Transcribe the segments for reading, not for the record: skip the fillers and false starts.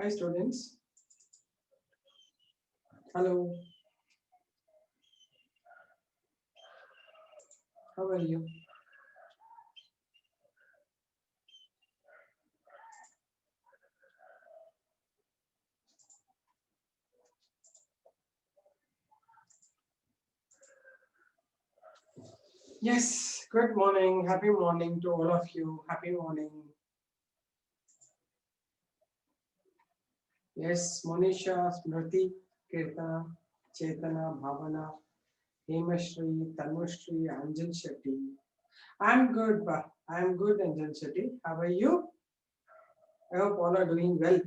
Hi students. Hello. How are you? Yes, good morning. Happy morning to all of you. Happy morning. Yes, Monisha, Smriti, Kirtana, Chetana, Bhavana, Hemashri, Tanushree, Anjal Shetty. I'm good, I'm good, Anjal Shetty. How are you? I hope all are doing well.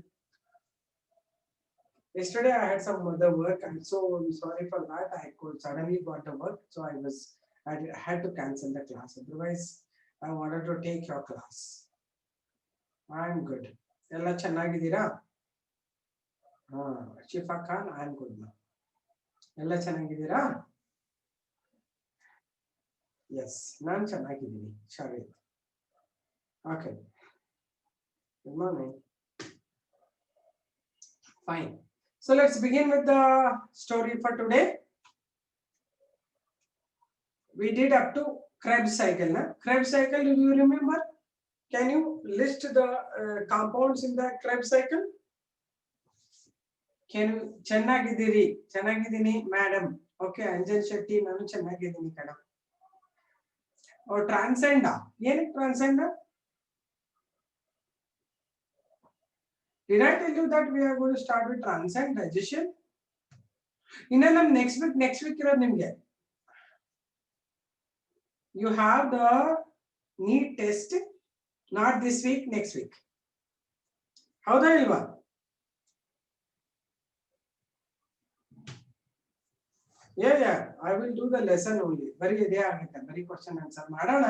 Yesterday I had some other work. I'm so sorry for that. I could suddenly got the work, so I had to cancel the class. Otherwise, I wanted to take your class. I'm good. ಎಲ್ಲ ಚೆನ್ನಾಗಿದ್ದೀರಾ? Shifa Khan, I am good now. ಎಲ್ಲ ಚೆನ್ನಾಗಿದ್ದೀರಾ? Yes, ನಾನು ಚೆನ್ನಾಗಿದ್ದೀನಿ. Sharif. Okay. Good morning. Fine. So let's begin with the story for today. We did up to Krebs cycle. Na? Krebs cycle, do you remember? Can you list the compounds in the Krebs cycle? Can you ಚೆನ್ನಾಗಿದ್ದೀರಿ? ಚೆನ್ನಾಗಿದ್ದೀನಿ madam. Okay, Anjan Shetty ನಾನು ಚೆನ್ನಾಗಿದ್ದೀನಿ ಕಣ. Or transcend? ಏನಕ್ಕೆ transcend? Did I tell you that we are going to start with transcend digestion? ಇನ್ನ ನಮ್ next week ಇರೋದು ನಿಮ್ಗೆ. You have the NEET test, not this week, next week. ಹೌದಾ ಇಲ್ವಾ? Yeah, I will do the lesson only. ಬರೀ ಇದೇ ಆಗುತ್ತೆ, ಬರೀ ಕ್ವಶನ್ ಆನ್ಸರ್ ಮಾಡೋಣ,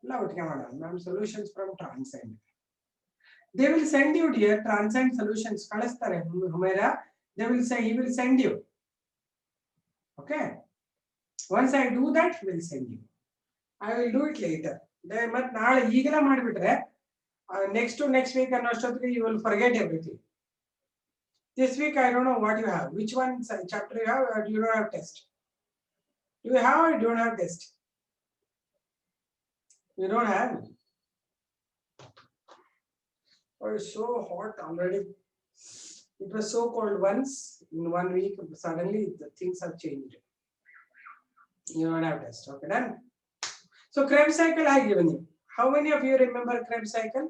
ಎಲ್ಲ ಒಟ್ಟಿಗೆ ಮಾಡೋಣ. Ma'am solutions from transcend. They will send you dear transcend solutions ಕಳಿಸ್ತಾರೆ ಹುಮೇರಾ. They will say, he will send you. Okay. Once I do that, he will send you. I will do it later. ಮತ್ತೆ ನಾಳೆ ಈಗಲೇ ಮಾಡಿಬಿಟ್ರೆ next week ಅನ್ನೋಷ್ಟೊತ್ತಿಗೆ you will forget everything. This week I don't know what you have. Which one chapter you have, or do you don't have test? Do you have or you don't have test? You don't have. Oh, it's so hot already. It was so cold once in 1 week. Suddenly the things have changed. You don't have test. Okay, done. So Krebs cycle I given you. How many of you remember Krebs cycle?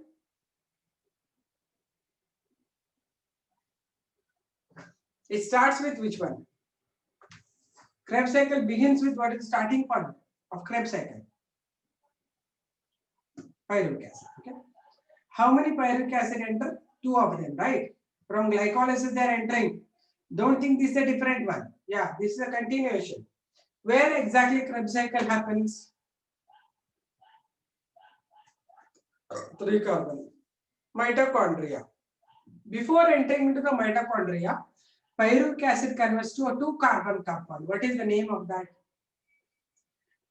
It starts with which one? Krebs cycle begins with what is the starting point of Krebs cycle? Pyruvic acid. Okay. How many pyruvic acid enter? 2 of them, right? From glycolysis they are entering. Don't think this is a different one. Yeah, this is a continuation. Where exactly Krebs cycle happens? 3 carbon. Mitochondria. Before entering into the mitochondria, pyruvic acid converts to a 2 carbon compound. What is the name of that?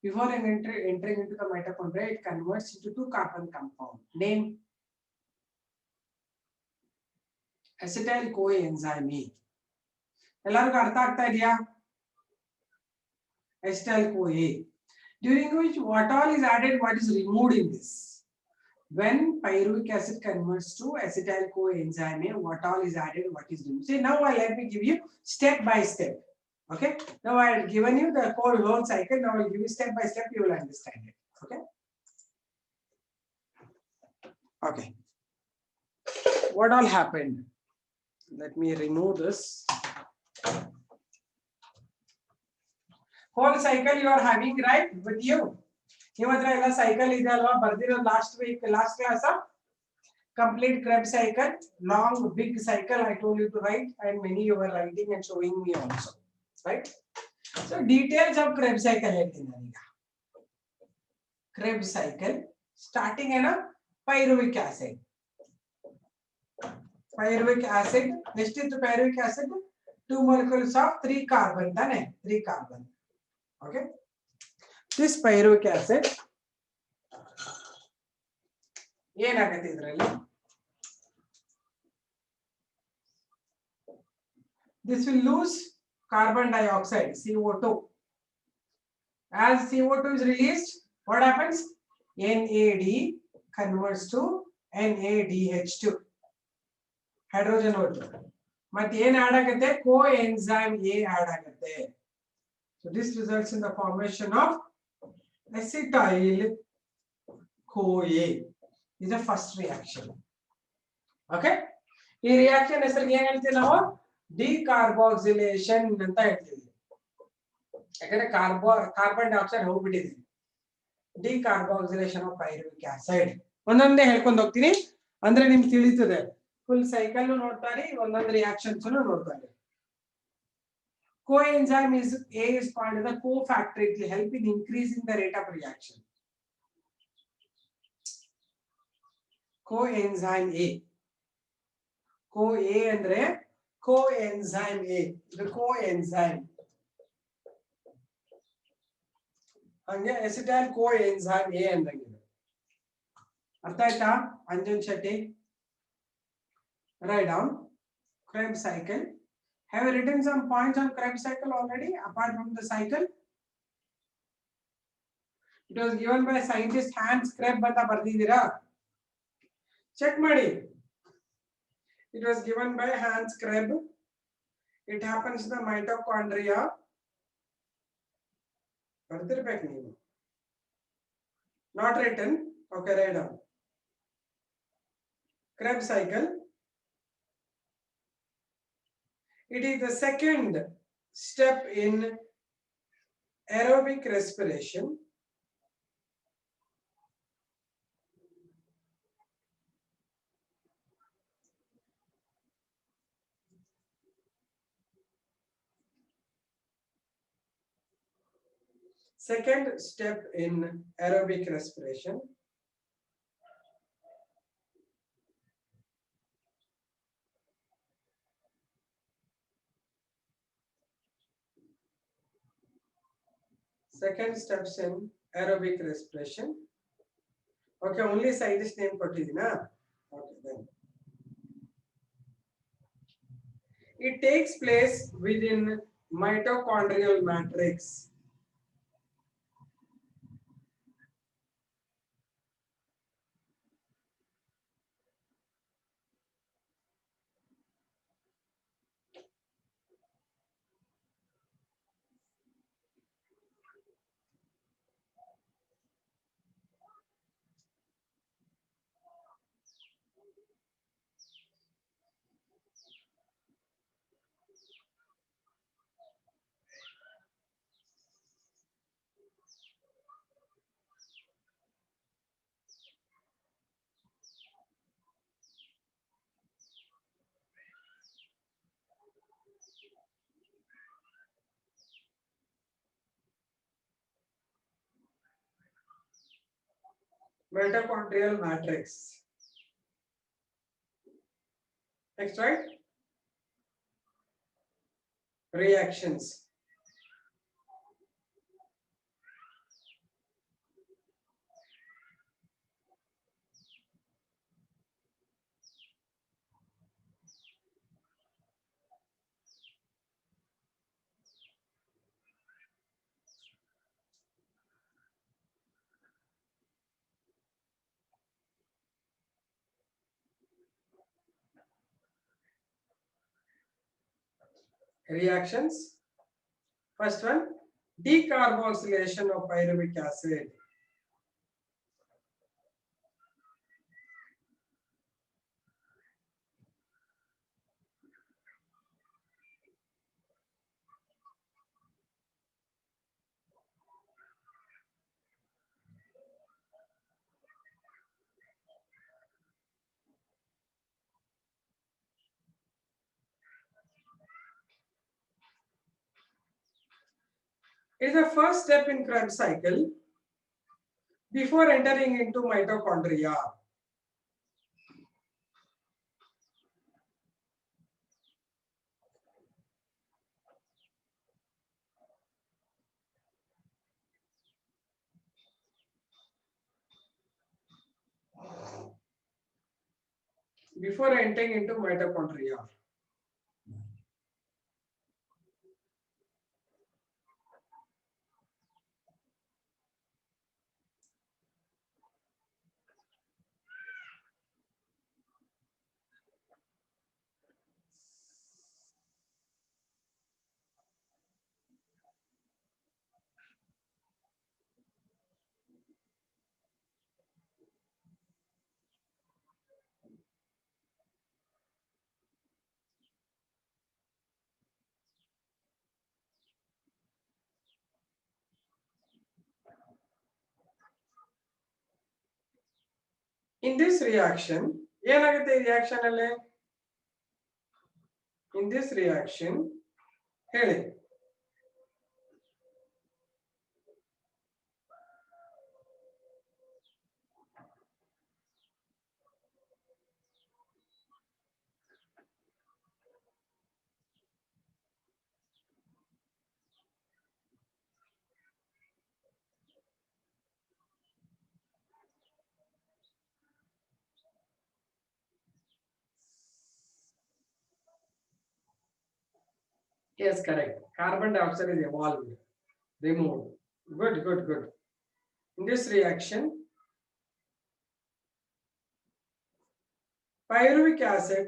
Before entering into the mitochondria, it converts into 2 carbon compound. Name? Acetyl coenzyme A. ಎಲ್ಲರಿಗೂ ಅರ್ಥ ಆಗ್ತಾ ಇದೆಯಾ? Acetyl CoA. During which what all is added, what is removed in this? When pyruvic acid converts to acetyl coenzyme A, what all is added, what is removed? See, now let me give you step by step. Okay. Now I have given you the whole cycle. Now I will give you step by step. You will understand it. Okay. Okay. What all happened? Let me remove this. Whole cycle you are having right with you. ನಿಮ್ಮ ಹತ್ರ ಎಲ್ಲ cycle ಇದೆ ಅಲ್ವಾ? ಬರ್ದಿರೋ last class complete Krebs cycle, long big cycle I told you to write, and many you were writing and showing me also, right? So details of Krebs cycle ಹೇಳ್ತೀನಿ ನಾನೀಗ. Krebs cycle starting in a pyruvic acid. Pyruvic acid, next is the pyruvic acid, 2 molecules of 3 carbon, ತಾನೆ? 3 carbon. Okay. This pyruvic acid ಏನಾಗುತ್ತೆ ಇದರಲ್ಲಿ? This will lose carbon dioxide, CO2. As CO2 is released, what happens? NAD converts to NADH2. Hydrogen O2. But ಏನು add ಆಗುತ್ತೆ? Coenzyme A add ಆಗುತ್ತೆ. So this results in the formation of acetyl CoA. This is the first reaction. Okay? ಈ reaction ಹೆಸರಿಗೆ ಏನು ಹೇಳ್ತೀವಿ ನಾವು? ಡಿಕಾರ್ಬಾಕ್ಸಿಲೇಷನ್ ಅಂತ ಹೇಳ್ತೀವಿ. ಯಾಕಂದ್ರೆ ಕಾರ್ಬನ್ ಡೈಆಕ್ಸೈಡ್ ಹೋಗ್ಬಿಟ್ಟಿದೆ. ಡಿಕಾರ್ಬಾಕ್ಸಿಲೇಷನ್ ಆಫ್ ಪೈರುವಿಕ್ ಆಸಿಡ್. ಒಂದೊಂದೇ ಹೇಳ್ಕೊಂಡು ಹೋಗ್ತೀನಿ ಅಂದ್ರೆ ನಿಮ್ಗೆ ತಿಳಿತದೆ. ಫುಲ್ ಸೈಕಲ್ ನೋಡ್ತಾರೆ, ಒಂದೊಂದು ರಿಯಾಕ್ಷನ್ಸ್ ನೋಡ್ತಾರೆ. Coenzyme is A is part of the cofactor. It will help in increasing the rate of reaction. Coenzyme A. Co-A andre coenzyme A. The coenzyme. ಹಂಗೆ acetyl coenzyme A ಅಂದಂಗಿದೆ. ಅರ್ಥ ಆಯ್ತಾ? Anjan Shetty. Write down Krebs cycle. Have you written some points on Krebs cycle already apart from the cycle? It was given by scientist Hans Krebs ಅಂತ ಬರ್ದಿದ್ದೀರಾ? Check ಮಾಡಿ. It was given by Hans Krebs. It happens in the mitochondria. ಬರ್ತಿರ್ಬೇಕು ನೀವು. Not written. Okay, write down. Krebs cycle. It is the second step in aerobic respiration. Second step in aerobic respiration. Second steps in aerobic respiration. Okay, only scientist name ಕೊಟ್ಟಿದ್ದೀನಾ? Okay, then. It takes place within mitochondrial matrix. Mitochondrial matrix. Next, right? Reactions. Reactions. First one, decarboxylation of pyruvic acid. It is the first step in Krebs cycle before entering into mitochondria. Before entering into mitochondria. In this reaction, ಏನಾಗುತ್ತೆ ಈ reaction ಅಲ್ಲಿ? In this reaction, ಹೇಳಿ. Yes, correct. Carbon dioxide is evolved, removed. Good, good, good. In this reaction, pyruvic acid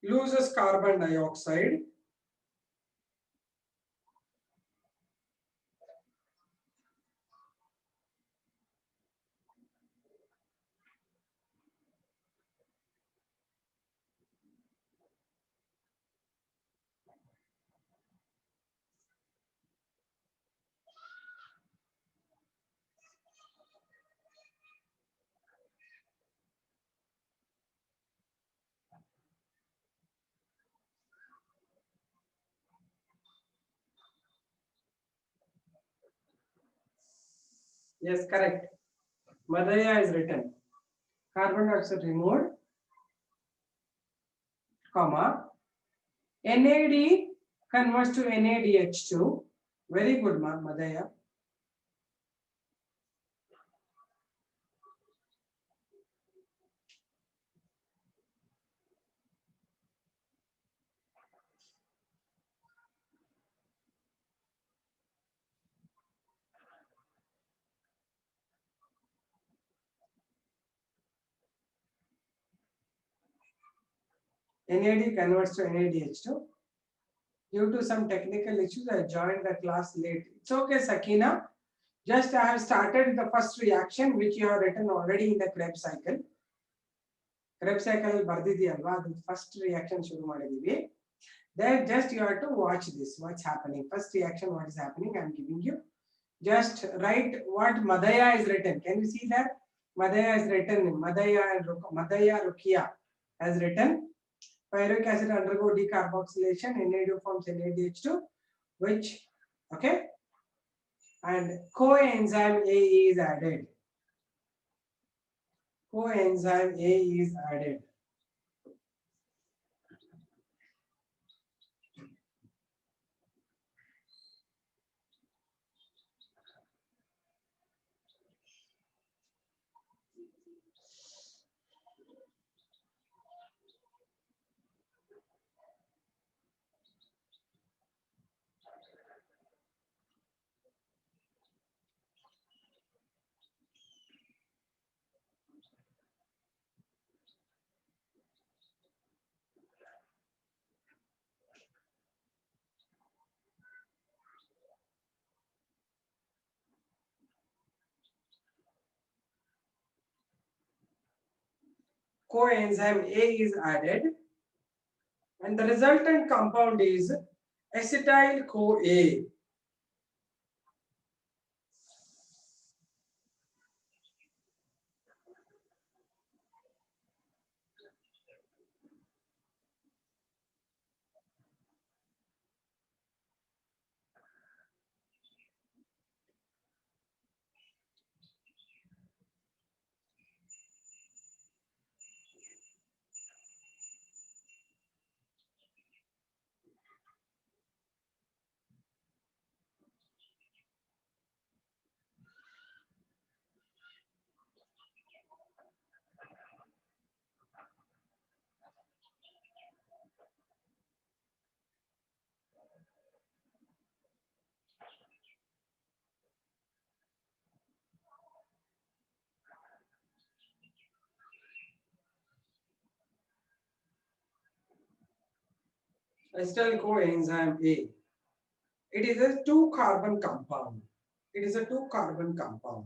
loses carbon dioxide. Yes, correct. Madhya is written. Carbon dioxide removed, comma. NAD converts to NADH2. Very good, Madhya. NAD converts to NADH2. Due to some technical issues, I joined the class late. It's okay, Sakina. Just I have started the first reaction which you have written already in the Krebs cycle. Krebs cycle ಬರ್ದಿದೆಯಲ್ವಾ, ಅದು first reaction ಶುರು ಮಾಡಿದೀವಿ. Then just you have to watch this, what's happening. First reaction, what is happening, I am giving you. Just write what Madhya is written. Can you see that? Madhya is written. Madhya Rukia has written. Pyruvic acid undergo decarboxylation. NAD forms NADH2, which, okay, and coenzyme A is added. Coenzyme A is added. Coenzyme A is added, and the resultant compound is acetyl CoA. Acetyl coenzyme A. It is a 2-carbon compound. It is a 2-carbon compound.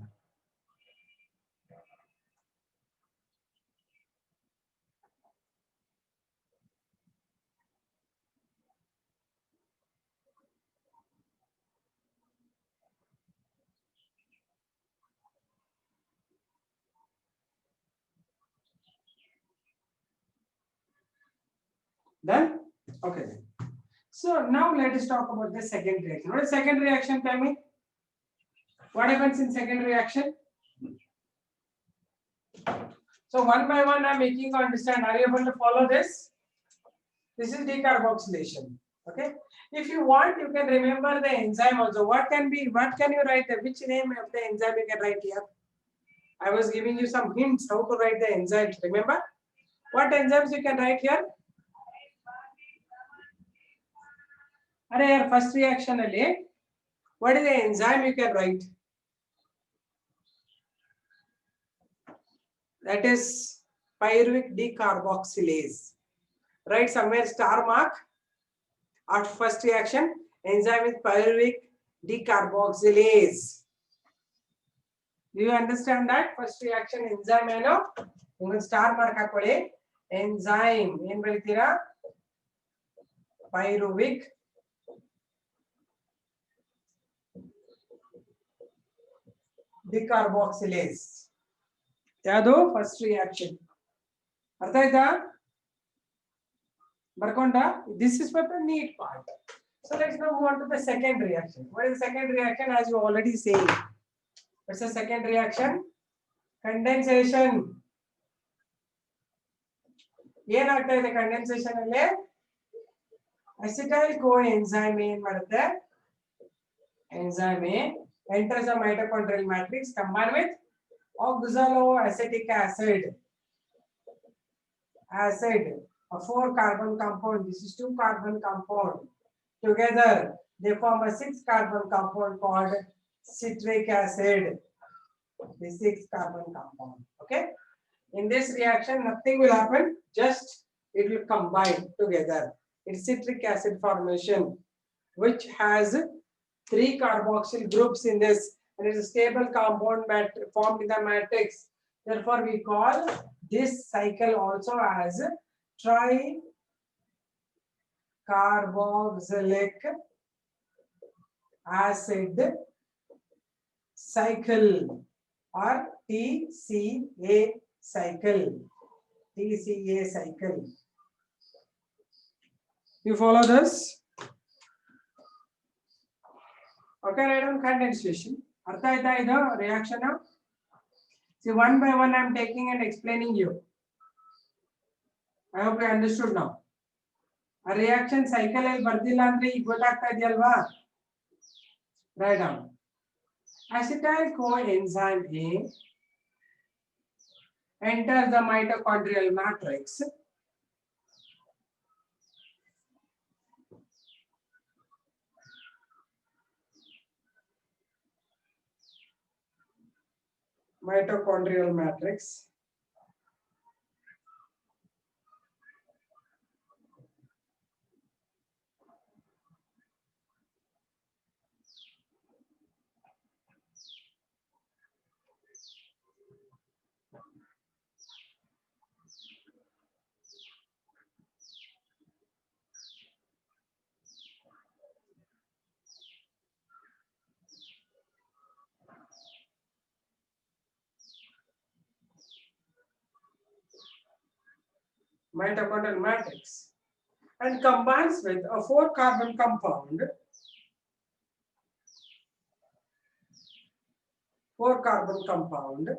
Done? Okay then. So now let us talk about the second reaction. What is second reaction? Tell me. What happens in second reaction? So one by one I'm making you understand. Are you able to follow this? This is decarboxylation. Okay. If you want, you can remember the enzyme also. What can you write? Which name of the enzyme you can write here? I was giving you some hints how to write the enzymes. Remember? What enzymes you can write here? First reaction alli. What is the enzyme you can write? That is pyruvic decarboxylase. Write somewhere star mark. At first reaction, enzyme is pyruvic decarboxylase. Do you understand that? First reaction enzyme ಏನು? ನೀವು star mark ಹಾಕೊಳ್ಳಿ. Enzyme ಏನು ಬರೀತೀರಾ? Pyruvic decarboxylase. ಯಾವುದು? First reaction. ಅರ್ಥ ಆಯ್ತಾ? ಬರ್ಕೊಂಡ? This is for the neat part. So let's now move on to the second reaction. What is the second reaction? As you already say, what's the second reaction? Condensation. ಏನಾಗ್ತಾ ಇದೆ condensation ಅಲ್ಲಿ? Acetyl ಕೋಎನ್ಸೈಮ್ ಏನ್ ಮಾಡುತ್ತೆ? Enzyme A enters the mitochondrial matrix combined with oxaloacetic acid. A 4-carbon compound. This is 2-carbon compound. Together, they form a 6-carbon compound called citric acid. The 6-carbon compound. Okay. In this reaction, nothing will happen. Just it will combine together. It's citric acid formation, which has 3 carboxyl groups in this, and it's a stable compound formed in the matrix. Therefore, we call this cycle also as tricarboxylic acid cycle or TCA cycle. TCA cycle. You follow this? Okay, write down condensation. Artha aita idu reaction. See, one by one I am taking and explaining you. I hope you understood now. A reaction cycle alli bardilla andre ಈಗ ಗೊತ್ತಾಗ್ತಾ ಇದೆಯಲ್ವಾ? Write down. Acetyl coenzyme A enters the mitochondrial matrix. Mitochondrial matrix. Mitochondrial matrix and combines with a 4-carbon compound. 4-carbon compound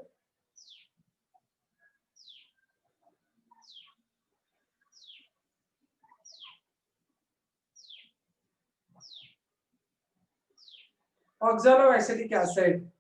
oxaloacetic acid.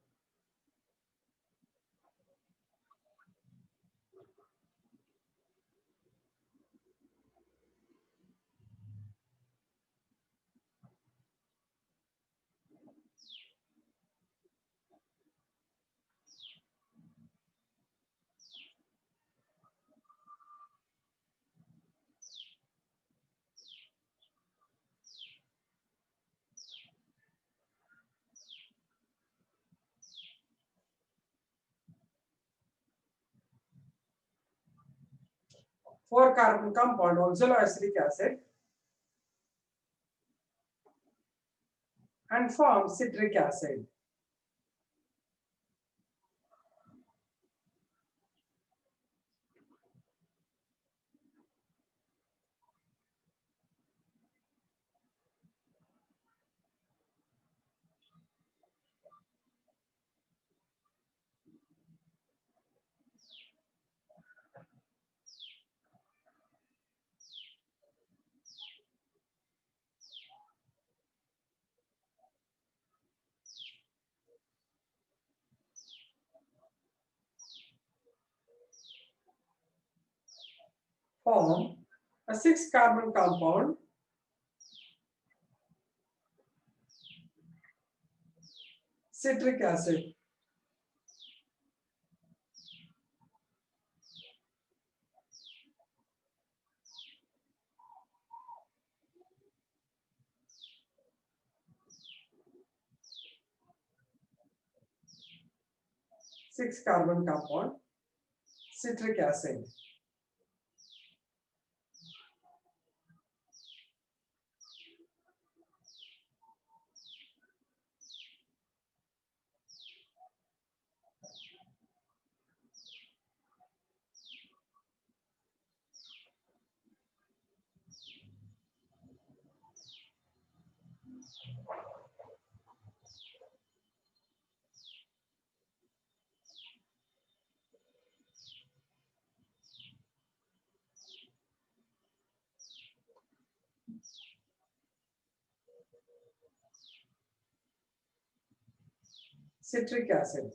Four-carbon compound oxaloacetic acid and forms citric acid. form a 6-carbon compound citric acid. Six-carbon compound citric acid. Citric acid.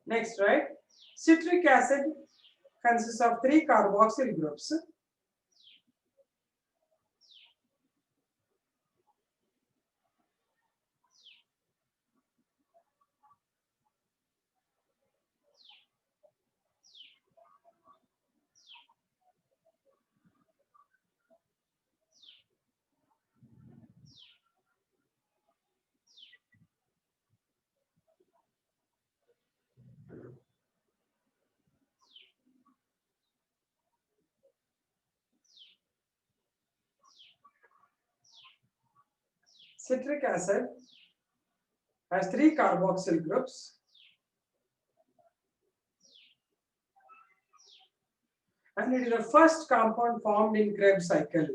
Next, right? Citric acid consists of 3 carboxyl groups. Citric acid has 3 carboxyl groups and it is the first compound formed in Krebs cycle.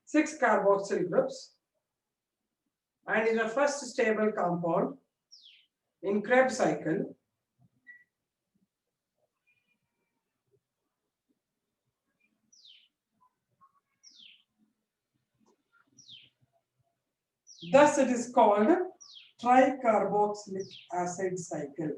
Six carboxyl groups and is the first stable compound in Krebs cycle. Thus, it is called tricarboxylic acid cycle.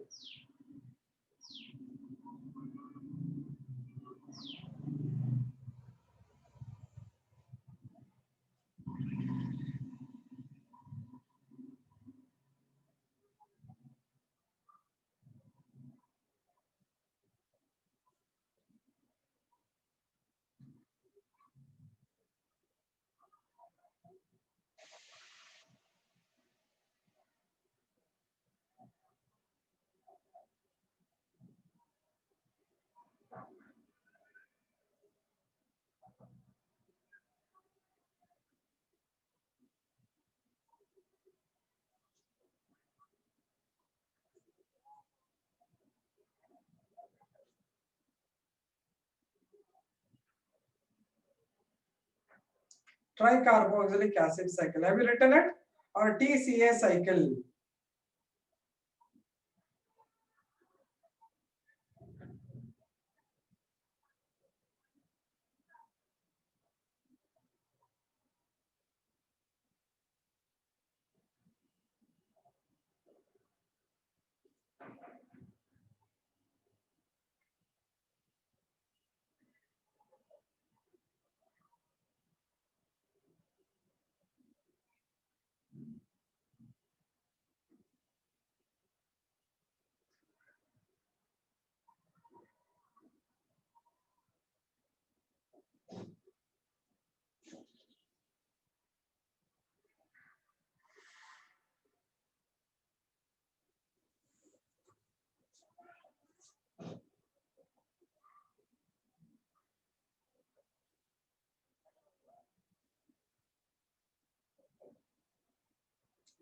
Tricarboxylic acid cycle. Have you written it? Or TCA cycle?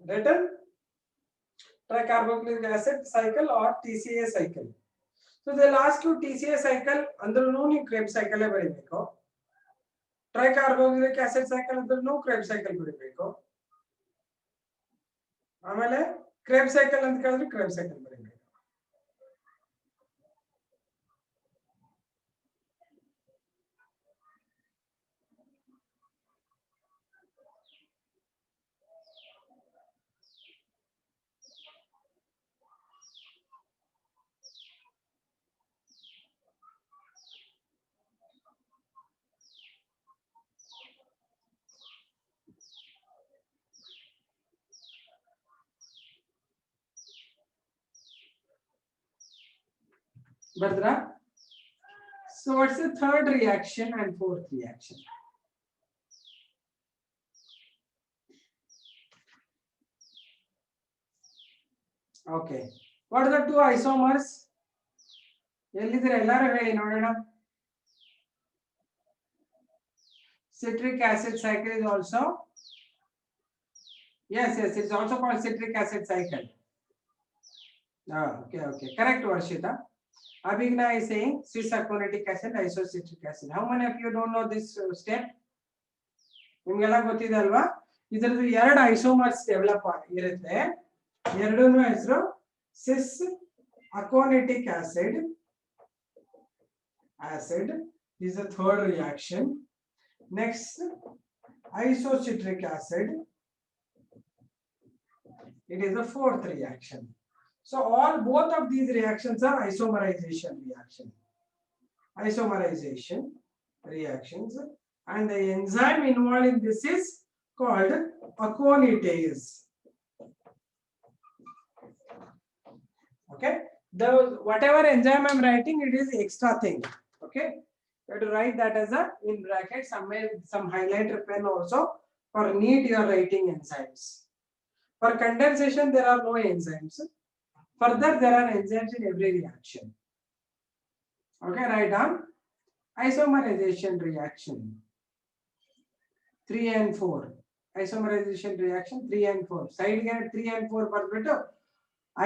Written? Tricarboxylic acid cycle or TCA cycle. So they'll ask you TCA cycle andrunu nee Krebs cycle ಬರಿಬೇಕು. Tricarboxylic acid cycle andrunu Krebs cycle ಬರಿಬೇಕು. ಆಮೇಲೆ Krebs cycle ಅಂತ ಕೇಳಿದ್ರೆ Krebs cycle ಬರಿಬೇಕು. Bardra? So what's the third reaction and fourth reaction? Okay. What are the two isomers? ಎಲ್ಲಿದ್ರೆ ಎಲ್ಲರೂ ಹೇಳಿ ನೋಡೋಣ. Citric acid cycle is also, yes, it's also called citric acid cycle. Okay, correct, Varshita. Abhigna is saying cis-aconitic acid, isocitric acid. How many of you don't know this step? ನಿಮಗೆಲ್ಲ ಗೊತ್ತಿದೆ ಅಲ್ವಾ? ಇದರದ್ದು ಎರಡು isomers develop ಇರುತ್ತೆ. ಎರಡೂನು ಹೆಸರು cis-aconitic acid is the third reaction. Next, isocitric acid, it is the fourth reaction. So both of these reactions are isomerization reactions, and the enzyme involved in this is called aconitase. Okay, whatever enzyme I'm writing, it is extra thing. Okay, you have to write that as a in bracket, some highlighter pen also for neat your writing enzymes. For condensation there are no enzymes. Further, there are enzymes in every reaction. Okay, write down isomerization reaction 3 and 4. Isomerization reaction 3 and 4. Side get 3 and 4 ಬರ್ಬಿಟ್ಟು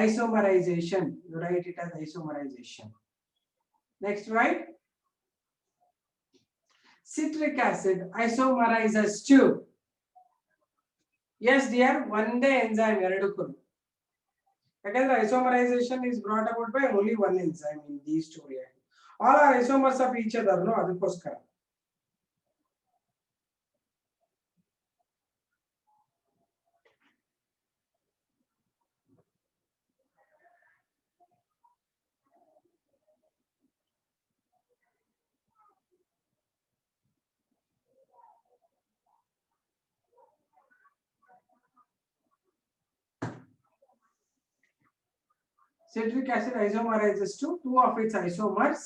isomerization. You write it as isomerization. Next, write citric acid isomerizes to. Yes, dear, one day enzyme ಎರಡಕ್ಕೂ. Again, the isomerization is brought about by only one enzyme in these two reactions. All are isomers of each other, no? ಅದಕ್ಕೋಸ್ಕರ. Citric acid isomerizes to two of its isomers,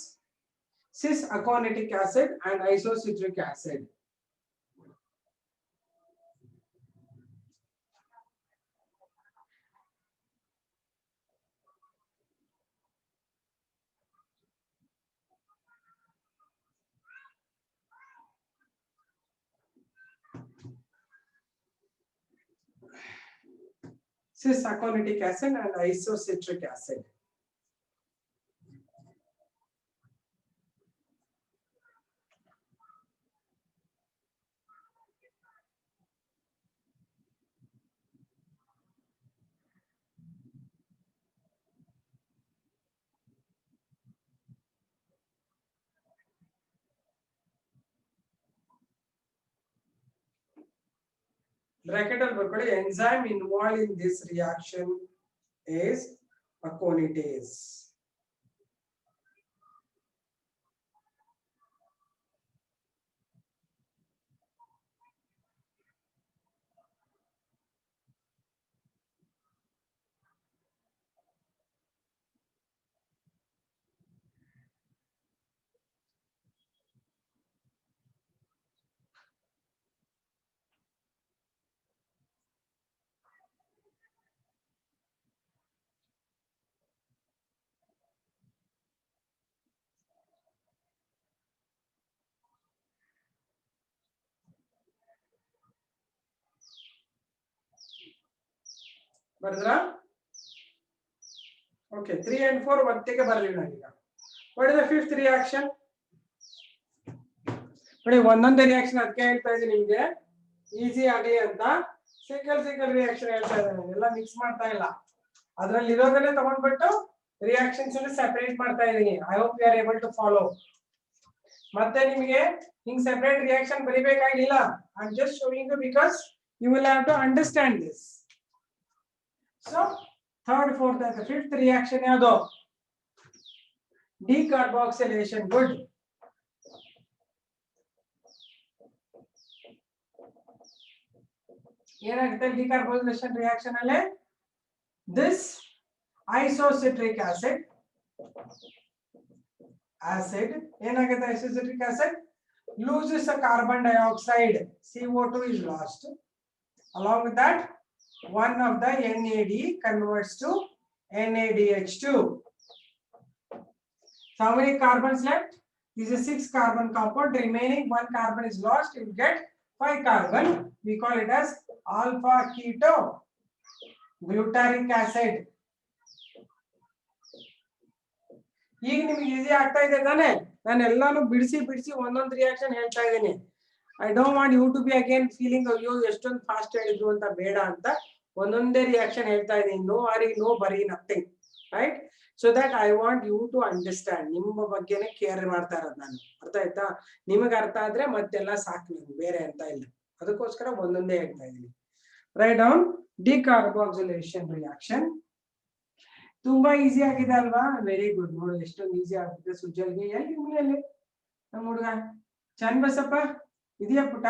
cis-aconitic acid and isocitric acid. Cis-aconitic acid and isocitric acid. Bracket al ಬರ್ಕೊಳ್ಳಿ. Enzyme involved in this reaction is aconitase. Bardra? Okay, 3 and 4 ಒಟ್ಟಿಗೆ ಬರಲಿ ನಾನೀಗ. What is the fifth reaction? ನೋಡಿ ಒಂದೊಂದೇ reaction ಅದಕ್ಕೆ ಹೇಳ್ತಾ ಇದ್ದೀನಿ ನಿಮಗೆ ಈಸಿ ಆಗಲಿ ಅಂತ. ಸಿಂಗಲ್ ರಿಯಾಕ್ಷನ್ ಹೇಳ್ತಾ ಇದ್ದಾನೆ, ಎಲ್ಲ ಮಿಕ್ಸ್ ಮಾಡ್ತಾ ಇಲ್ಲ. ಅದರಲ್ಲಿ ಇರೋದನ್ನೇ ತಗೊಂಡ್ಬಿಟ್ಟು ರಿಯಾಕ್ಷನ್ಸ್ ಅನ್ನು ಸೆಪರೇಟ್ ಮಾಡ್ತಾ ಇದ್ದೀನಿ. I hope you are able to follow. ಮತ್ತೆ ನಿಮಗೆ ಹಿಂಗ್ ಸೆಪರೇಟ್ ರಿಯಾಕ್ಷನ್ ಬರಿಬೇಕಾಗಿಲ್ಲ. I am just showing you because you will have to understand this. So third, fourth and fifth reaction ಯಾವುದು? Decarboxylation. Good. ಏನಾಗುತ್ತೆ decarboxylation reaction ಅಲ್ಲಿ? This isocitric acid ಏನಾಗುತ್ತೆ? isocitric acid loses a carbon dioxide. CO2 is lost. Along with that, one of the NAD converts to NADH2. So how many carbons left? This is a 6 carbon compound. Remaining 1 carbon is lost. You get 5 carbon. We call it as alpha keto glutaric acid. ಈಗ ನಿಮಗೆ easy ಆಗ್ತಾ ಇದೆ ತಾನೆ? ನಾನು ಎಲ್ಲಾನು ಬಿಡಿಸಿ ಒಂದೊಂದು reaction ಹೇಳ್ತಾ ಇದ್ದೀನಿ. I don't want you to be again feeling ಅಯ್ಯೋ ಎಷ್ಟೊಂದು ಫಾಸ್ಟ್ ಹೇಳಿದ್ರು ಅಂತ, ಬೇಡ ಅಂತ ಒಂದೊಂದೇ ರಿಯಾಕ್ಷನ್ ಹೇಳ್ತಾ ಇದ್ದೀನಿ. No hurry no worry nothing, right? So that I want you to understand. ನಿಮ್ಮ ಬಗ್ಗೆನೇ ಕೇರ್ ಮಾಡ್ತಾ ಇರೋದು ನಾನು. ಅರ್ಥ ಆಯ್ತಾ? ನಿಮಗೆ ಅರ್ಥ ಆದ್ರೆ ಮತ್ತೆಲ್ಲ ಸಾಕು, ನನಗೆ ಬೇರೆ ಅಂತ ಇಲ್ಲ. ಅದಕ್ಕೋಸ್ಕರ ಒಂದೊಂದೇ ಹೇಳ್ತಾ ಇದ್ದೀನಿ. Write down decarboxylation reaction. ತುಂಬಾ ಈಸಿ ಆಗಿದೆ ಅಲ್ವಾ? Very good. ನೋಡಿ ಎಷ್ಟೊಂದು ಈಸಿ ಆಗಿದೆ ಸುಜಲ್ಗೆ. ಎಲ್ಲಿ ಮನೆಯಲ್ಲಿ ನಮ್ಮ ಹುಡುಗ ಚಂದ್ ಬಸಪ್ಪ ಇದೆಯಾ ಪುಟ?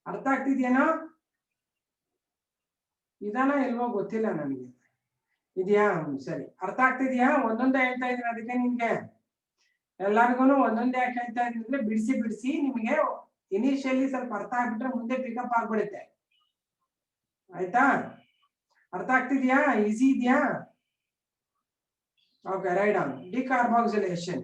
ಅರ್ಥ ಆಗ್ತಿದ್ಯೇನೋ? ಇದಾನ ಇಲ್ವೋ ಗೊತ್ತಿಲ್ಲ ನನಗೆ. ಇದೆಯಾ? ಸರಿ, ಅರ್ಥ ಆಗ್ತಿದ್ಯಾ? ಒಂದೊಂದೇ ಹೇಳ್ತಾ ಇದ್ದೀನಿ. ಅದಕ್ಕೆ ನಿಮ್ಗೆ ಎಲ್ಲಾರ್ಗು ಒಂದೊಂದೇ ಯಾಕೆ ಹೇಳ್ತಾ ಇದ್ದೀನಿ ಅಂದ್ರೆ ಬಿಡಿಸಿ ನಿಮಗೆ ಇನಿಷಿಯಲಿ ಸ್ವಲ್ಪ ಅರ್ಥ ಆಗ್ಬಿಟ್ರೆ ಮುಂದೆ ಪಿಕಪ್ ಆಗ್ಬಿಡುತ್ತೆ. ಆಯ್ತಾ? ಅರ್ಥ ಆಗ್ತಿದ್ಯಾ? ಈಸಿ ಇದೆಯಾ? Okay, write on. Decarboxylation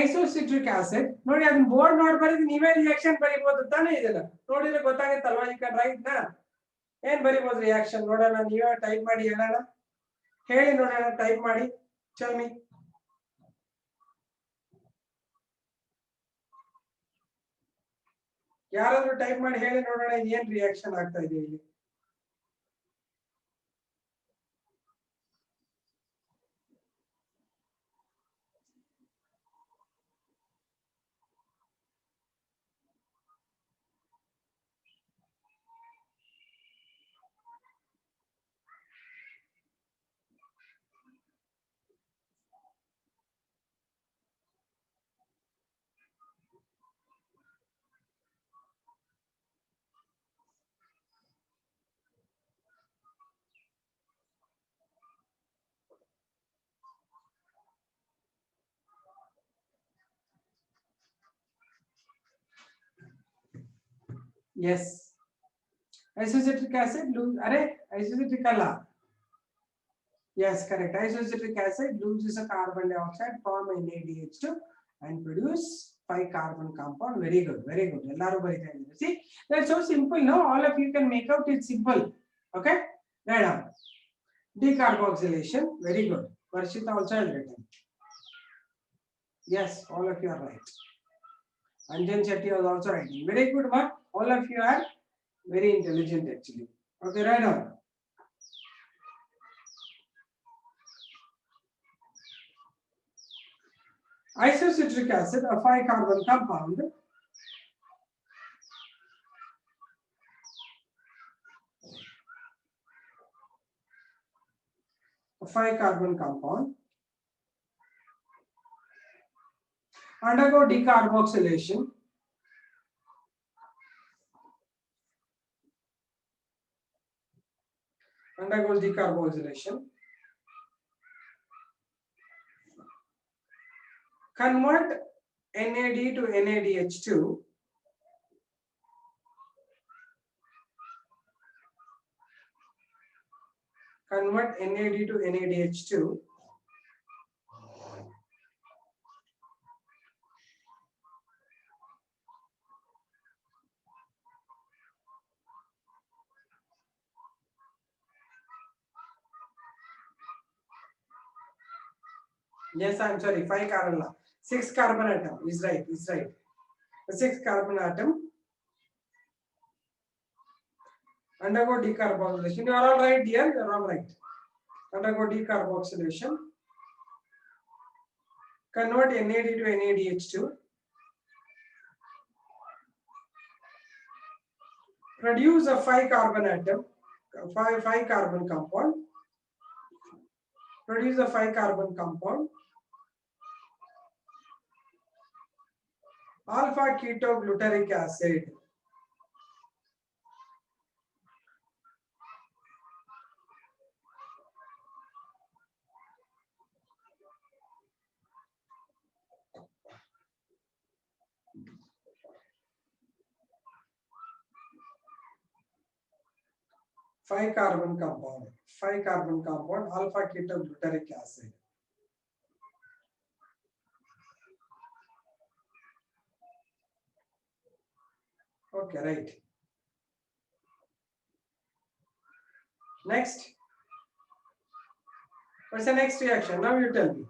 isocitric acid. ನೋಡಿ ಅದನ್ನ ಬೋರ್ಡ್ ನೋಡ್ಬಾರ್ದು, ನೀವೇ ರಿಯಾಕ್ಷನ್ ಬರೀಬಹುದು ತಾನೇ? ಇದೆಲ್ಲ ನೋಡಿದ್ರೆ ಗೊತ್ತಾಗುತ್ತಲ್ವಾ? ಈ ಕಡೆ ರೈಟ್ ನಾ ಏನ್ ಬರೀಬಹುದು ರಿಯಾಕ್ಷನ್? ನೋಡೋಣ, ನೀವೇ ಟೈಪ್ ಮಾಡಿ ಹೇಳೋಣ. ಹೇಳಿ ನೋಡೋಣ, ಟೈಪ್ ಮಾಡಿ. ಚಲ್ಮಿ ಯಾರಾದ್ರೂ ಟೈಪ್ ಮಾಡಿ ಹೇಳಿ ನೋಡೋಣ, ಏನ್ ರಿಯಾಕ್ಷನ್ ಆಗ್ತಾ ಇದೆ ಇಲ್ಲಿ? Yes. Isocitric acid अरे isocitric Allah. Yes, correct. Isocitric acid loses a carbon dioxide, form NADH2 and produce 5 carbon compound. Very good, very good. Ellaru barita idare. See, that's so simple. No, all of you can make out. It's simple. Okay, right on. Decarboxylation. Very good. Varshita also has written. Yes, all of you are right. Anjan Chetty was also writing. Very good work. All of you are very intelligent actually. Okay, right on. Isocitric acid, a 5 carbon compound. A 5 carbon compound undergo decarboxylation. Undergoes decarboxylation. Convert NAD to NADH2. Convert NAD to NADH2. Yes, I'm sorry, 5 carbon. 6 carbon atom is right, is right. The 6 carbon atom undergo decarboxylation. You are all right, dear. You are all right. Undergo decarboxylation. Convert NAD to NADH2. Produce a 5 carbon atom, 5 carbon compound. Produce a 5 carbon compound. Alpha ketoglutaric acid. Five carbon compound, alpha ketoglutaric acid. Okay, right. Next. What's the next reaction? Now you tell me.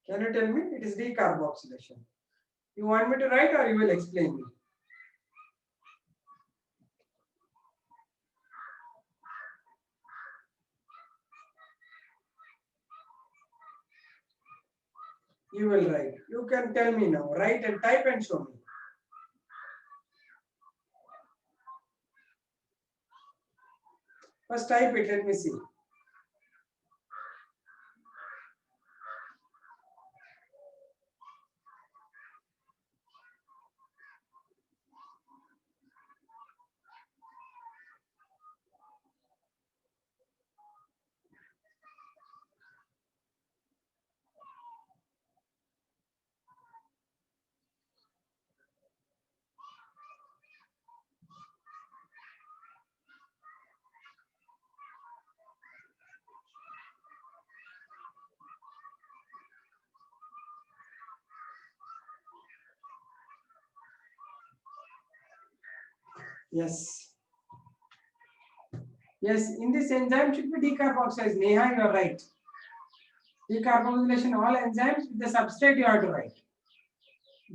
Can you tell me? It is decarboxylation. You want me to write or you will explain me? You will write. You can tell me now. Write and type and show me. First type it. Let me see. Yes. Yes, in this enzyme should be decarboxylase. Neha, you are right. Decarboxylation, all enzymes with the substrate you have to write.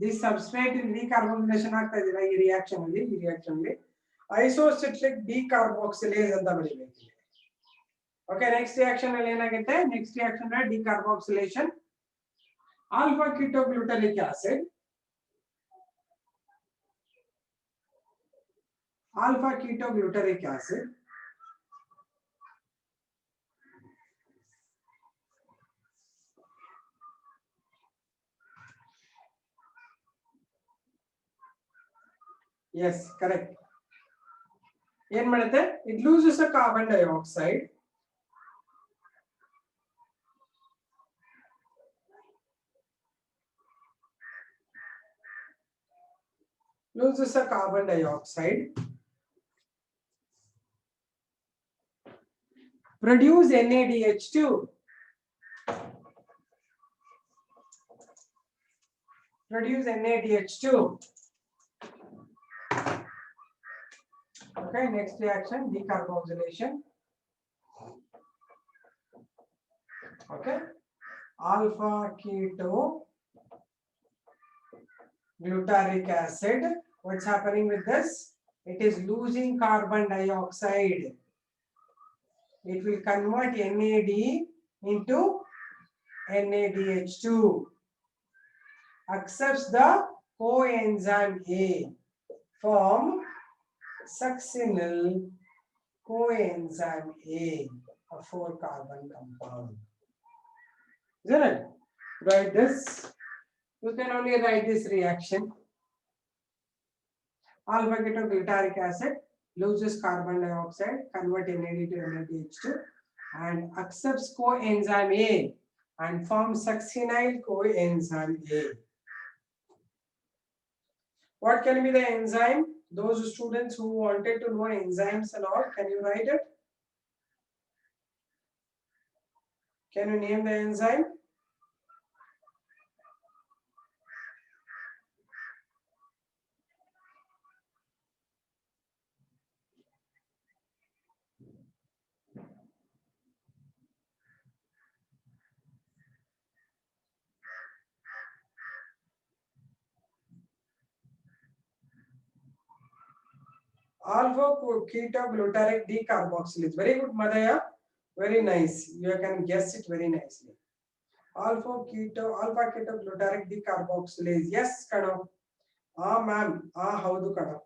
This substrate in decarboxylation ಆಗ್ತದೆ ಈ reaction ಅಲ್ಲಿ isocyclic decarboxylase ಅಂತ ಬರೀಬೇಕು. Okay, next reaction ಅಲ್ಲಿ ಏನಾಗುತ್ತೆ? Next reaction ಅಲ್ಲಿ decarboxylation alpha ketoglutaric acid. Alpha ketoglutaric acid. Yes, correct. ಏನ್ ಮಾಡುತ್ತೆ? It loses a carbon dioxide. Loses a carbon dioxide. Produce NADH2. Produce NADH2. Okay, next reaction, decarboxylation. Okay, alpha ketoglutaric acid. What's happening with this? It is losing carbon dioxide. It will convert NAD into NADH2. Accepts the coenzyme A. Form succinyl coenzyme A, a 4 carbon compound. Isn't it? Write this. You can only write this reaction. Alpha ketoglutaric acid loses carbon dioxide, convert NAD to NADH2, and accepts coenzyme A and forms succinyl coenzyme A. What can be the enzyme? Those students who wanted to know enzymes and all, can you write it? Can you name the enzyme? Alpha ketoglutarate decarboxylase. Very good, Madhya. Very nice. You can guess it very nicely. Alpha ketoglutarate decarboxylase. Yes, Kano. Ah, ma'am. Ah, howdu Kano.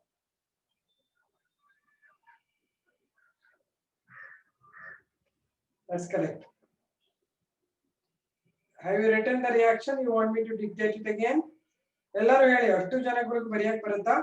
That's correct. Have you written the reaction? You want me to dictate it again? ಎಲ್ಲರೂ ಹೇಳಿ ಅಷ್ಟು ಜನಗಳಿಗೆ ಬರೆಯಕ್ಕೆ ಬರುತ್ತಾ?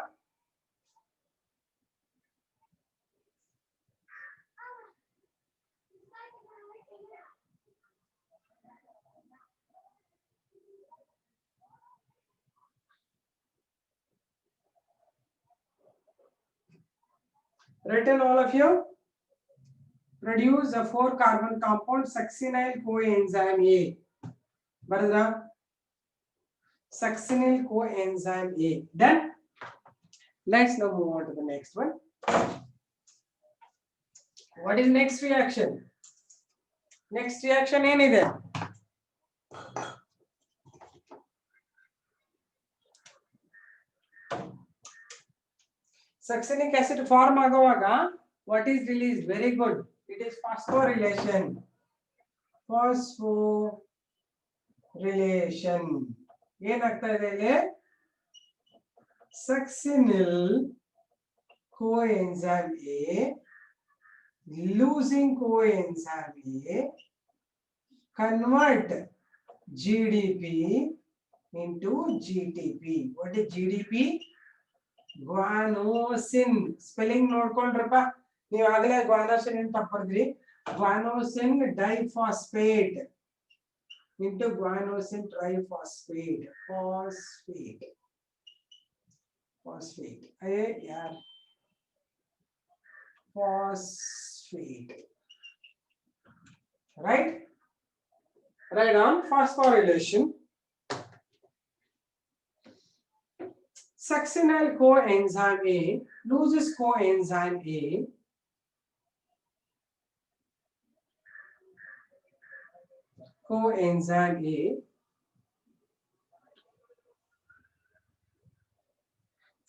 Written all of you? Produce a 4-carbon compound succinyl coenzyme A. Barada? Succinyl coenzyme A. Done? Let's now move on to the next one. What is next reaction? Next reaction ಏನಿದೆ? Succinic acid form ಆಗುವಾಗ what is released? Very good. It is phosphorylation. Phosphorylation. ಏನಾಗ್ತಾ ಇದೆ ಇಲ್ಲಿ? Succinyl coenzyme A losing coenzyme A convert GDP into GTP. What is GDP? Guanosine. Spelling ನೋಡ್ಕೊಂಡ್ರಪ್ಪ ನೀವು ಆಗಲೇ guanosine ಅಂತ ಬರ್ದ್ರಿ. Guanosine diphosphate into guanosine triphosphate. Phosphate. Yeah. Phosphate. Right? Right on. Phosphorylation. Succinyl coenzyme A loses coenzyme A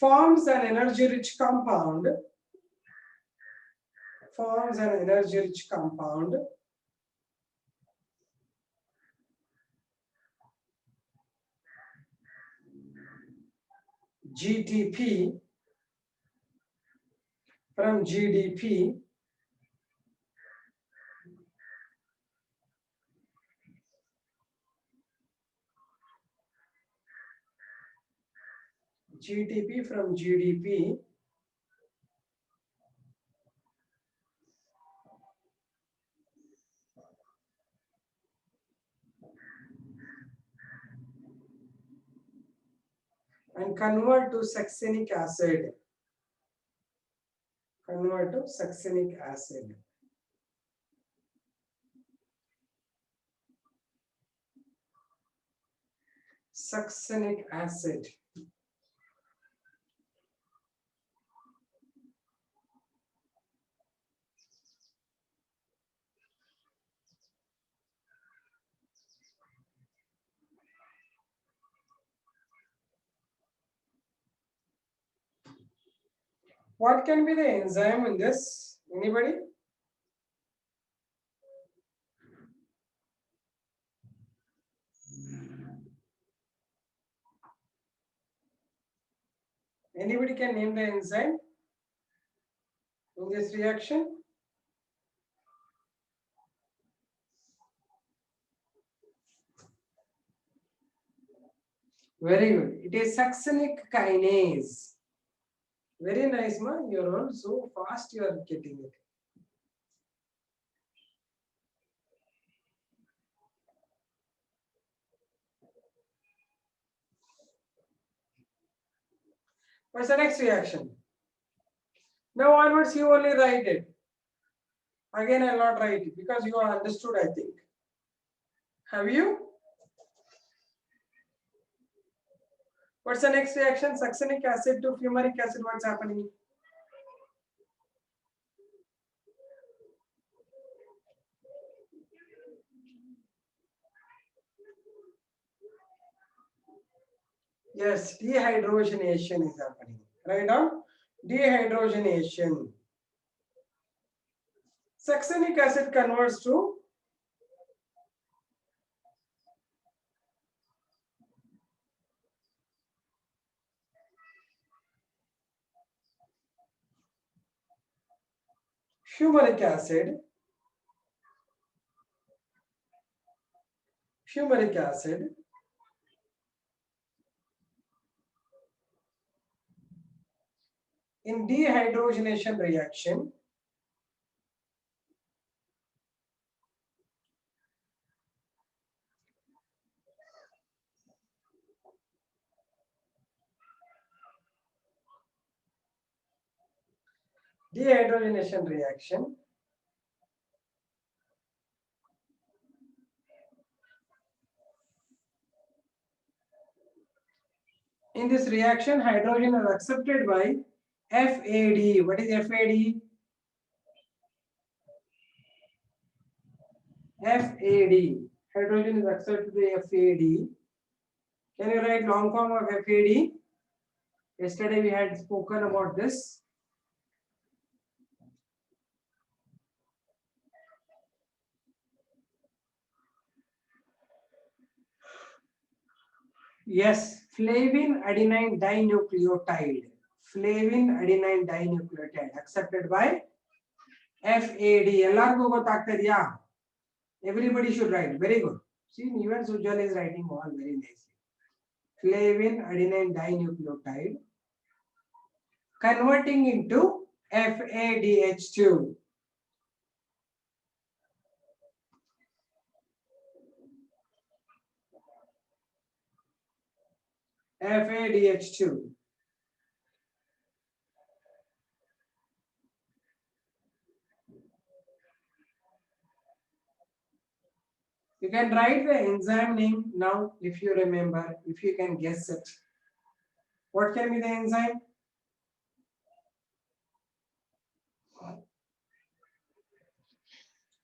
forms an energy-rich compound. GTP. From GDP from GDP and convert to succinic acid. Succinic acid. What can be the enzyme in this? Anybody? Anybody can name the enzyme in this reaction? Very good. It is succinic kinase. Very nice, ma. You're all so fast. You are getting it. What's the next reaction? Now onwards you only write it. Again I'll not write it because you are understood, I think. Have you? What's the next reaction? Succinic acid to fumaric acid. What's happening? Yes, dehydrogenation is happening. Write down dehydrogenation. Succinic acid converts to fumaric acid. Fumaric acid in dehydrogenation reaction in this reaction hydrogen is accepted by FAD. What is FAD? FAD. Hydrogen is accepted by FAD. Can you write long form of FAD? Yesterday we had spoken about this. Yes, flavin adenine dinucleotide. Flavin adenine dinucleotide accepted by FAD. ಎಲ್ಲರಿಗೂ ಗೊತ್ತಾಗ್ತಿದೆಯಾ? Everybody should write. Very good. See, even Sujal is writing all very nicely. Flavin adenine dinucleotide converting into FADH2. FADH2. You can write the enzyme name now if you remember, if you can guess it. What can be the enzyme?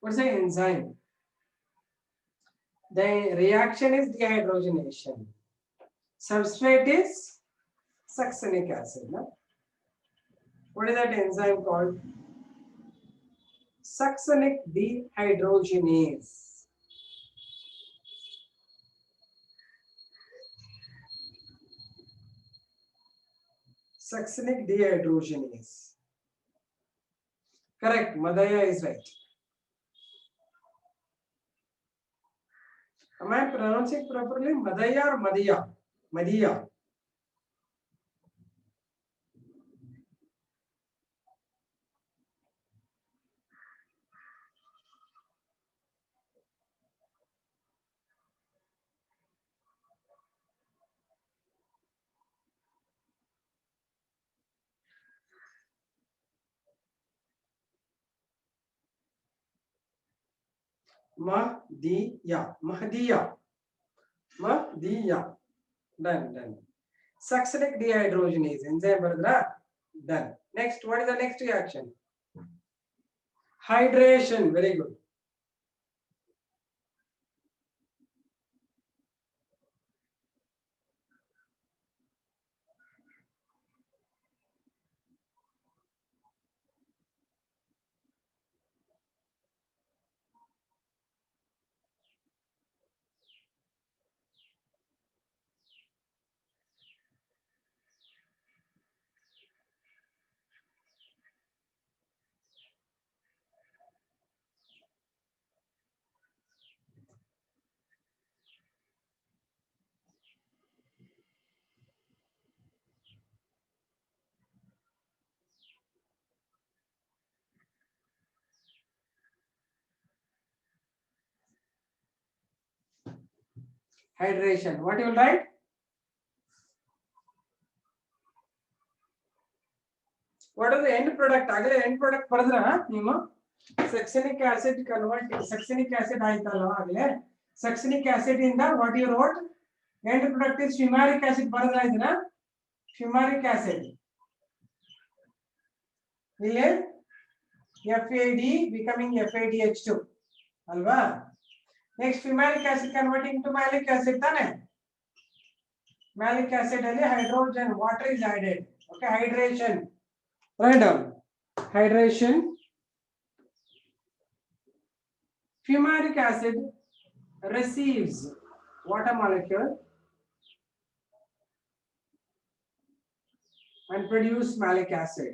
What's the enzyme? The reaction is dehydrogenation. Substrate is succinic acid. No? What is that enzyme called? Succinic dehydrogenase. Succinic dehydrogenase. Correct. Madhya is right. Am I pronouncing properly? Madhya or Madhya? Madhya. Mahdiya. Mahdiya. Mahdiya. Done. Succinic dehydrogenase. Enzyme bardra. Done. Next, what is the next reaction? Hydration. Very good. Hydration. What you will write? What is the end product? Agale end product bardra ನೀವು succinic acid convert succinic acid ಆಯ್ತಲ್ವಾ ಆಗಲೇ succinic acid ಇಂದ what you wrote end product is fumaric acid ಬರದ್ರಾ ಇದನ್ನ fumaric acid ಇಲ್ಲಿ FAD becoming FADH2 ಅಲ್ವಾ next fumaric acid converting to malic acid ತಾನೆ malic acid ಅಲ್ಲಿ hydrogen water is added okay hydration write down hydration fumaric acid receives water molecule and produce malic acid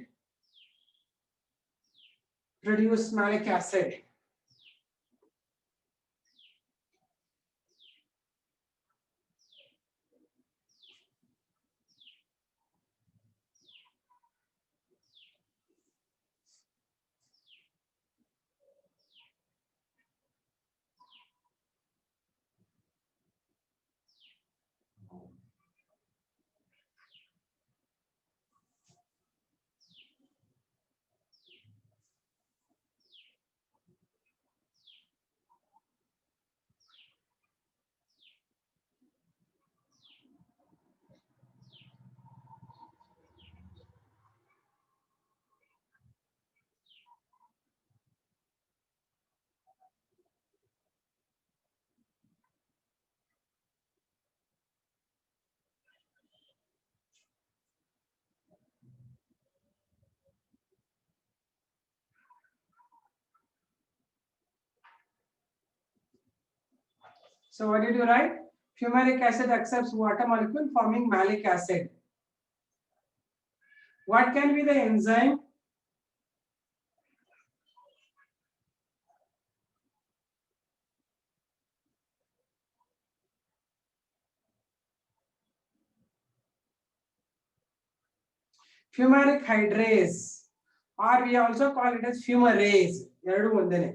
So what did you write? Fumaric acid accepts water molecule forming malic acid. What can be the enzyme? Fumaric hydrase, or we also call it as fumarase. ಎರಡು ಒಂದೇನೆ.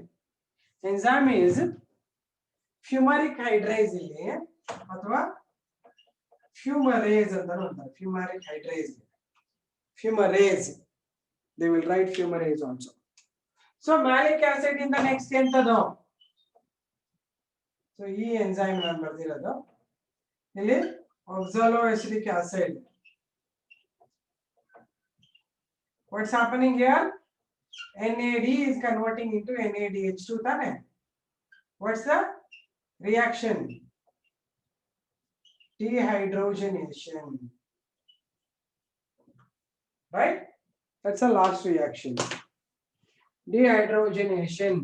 Enzyme is fumaric hydrase ಇಲ್ಲಿ ಅಥವಾ fumarase ಅಂತಾನೂ ಅಂತಾರೆ. Fumaric hydrase, fumarase. They will write fumarase also. So malic acid in the next ಎಂತದು? So ಈ enzyme ನಾನು ಬರ್ದಿರೋದು ಇಲ್ಲಿ oxaloacetic acid. What's happening here? NAD is converting into NADH2 ತಾನೆ. What's the reaction? Dehydrogenation. Right? That's the last reaction. Dehydrogenation.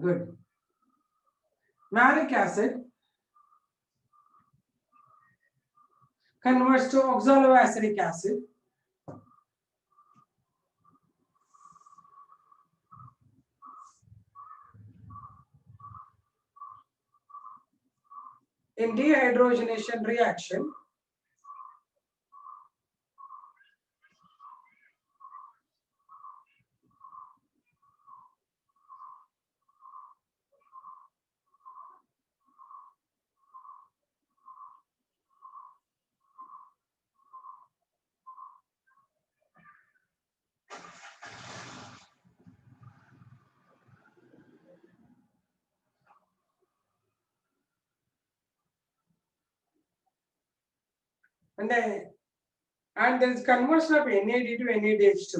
Good. Malic acid converts to oxaloacetic acid. In dehydrogenation reaction, and there is conversion of NAD to NADH2.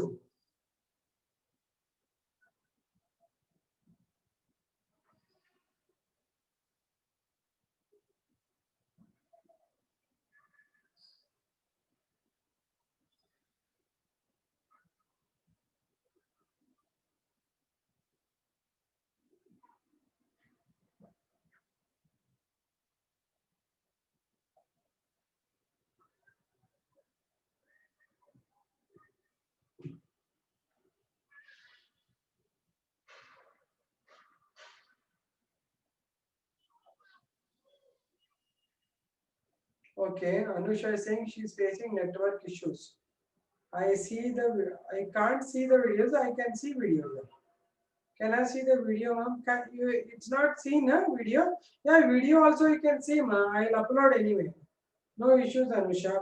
Okay, Anusha is saying she is facing network issues. I can't see the videos. I can see videos. Can I see the video, ma'am? Can you? It's not seen, huh? Video. Yeah, video also you can see, ma'am. I'll upload anyway. No issues, Anusha.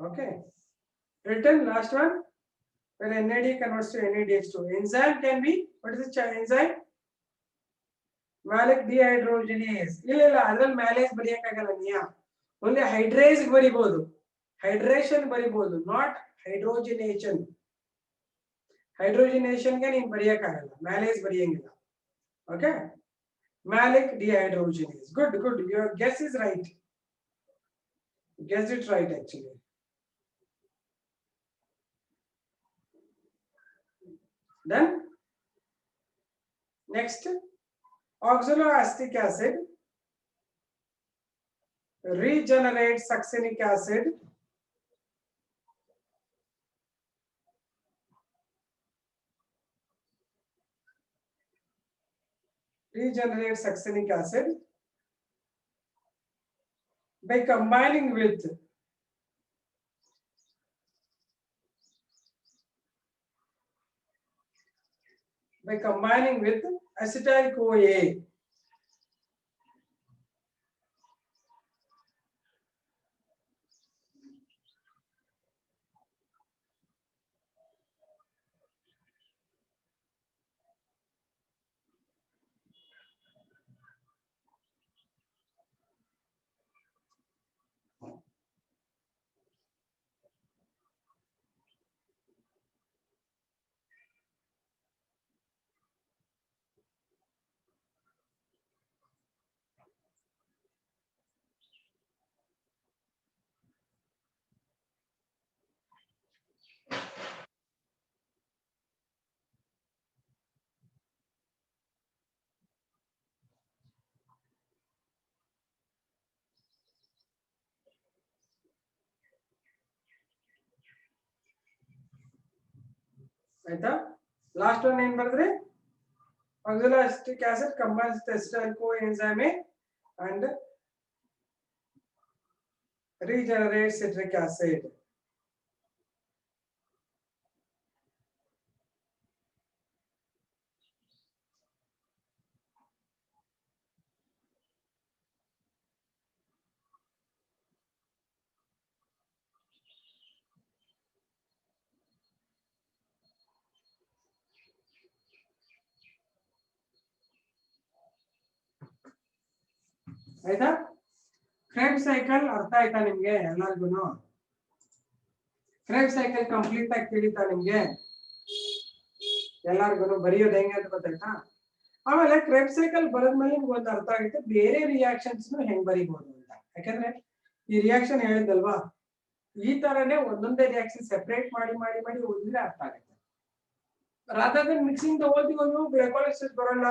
Okay, written last one. When NAD converts to NADH2, enzyme can be, what is the enzyme? Malic dehydrogenase. ಇಲ್ಲ ಅದ್ರಲ್ಲಿ malase ಬರೆಯಕ್ಕಾಗಲ್ಲ ನಿಯಾ. Only hydrase ಬರಿಬಹುದು, hydration ಬರಿಬಹುದು, not hydrogenation. ಹೈಡ್ರೋಜಿನೇಷನ್ಗೆ ನೀನು ಬರೆಯಕ್ಕಾಗಲ್ಲ, malase ಬರೆಯಂಗಿಲ್ಲ. Okay, malic dehydrogenase. Good, your guess is right. Guessed it right actually. Then next, oxaloacetic acid regenerates succinic acid by combining with acetyl-CoA. ಆಯ್ತಾ? ಲಾಸ್ಟ್ ಒನ್ ಏನ್ ಬರೆದ್ರಿ? oxaloacetic acid combines with acetyl-CoA enzyme and regenerates citric acid. ಆಯ್ತಾ? ಕ್ರೆಬ್ಸ್ cycle ಅರ್ಥ ಆಯ್ತಾ ನಿಮ್ಗೆ ಎಲ್ಲರಿಗೂ? ಕ್ರೆಬ್ಸ್ cycle complete ಆಗಿ ತಿಳಿತಾ ನಿಮ್ಗೆ ಎಲ್ಲರಿಗೂ? ಬರೆಯೋದು ಹೆಂಗೆ ಅಂತ ಗೊತ್ತಾಯ್ತಾ? ಆಮೇಲೆ ಕ್ರೆಬ್ಸ್ ಸೈಕಲ್ ಬರೆದ್ಮೇಲೆ ನಿಮ್ಗೆ ಒಂದು ಅರ್ಥ ಆಗುತ್ತೆ ಬೇರೆ ರಿಯಾಕ್ಷನ್ಸ್ ಹೆಂಗ್ ಬರೀಬಹುದು ಅಂತ. ಯಾಕಂದ್ರೆ ಈ ರಿಯಾಕ್ಷನ್ ಹೇಳಿದಲ್ವಾ, ಈ ತರನೇ ಒಂದೊಂದೇ ರಿಯಾಕ್ಷನ್ ಸೆಪರೇಟ್ ಮಾಡಿ ಮಾಡಿ ಮಾಡಿ ಓದಿದ್ರೆ ಅರ್ಥ ಆಗುತ್ತೆ. Rather than mixing the whole thing, glycolysis ಬರಲ್ಲ,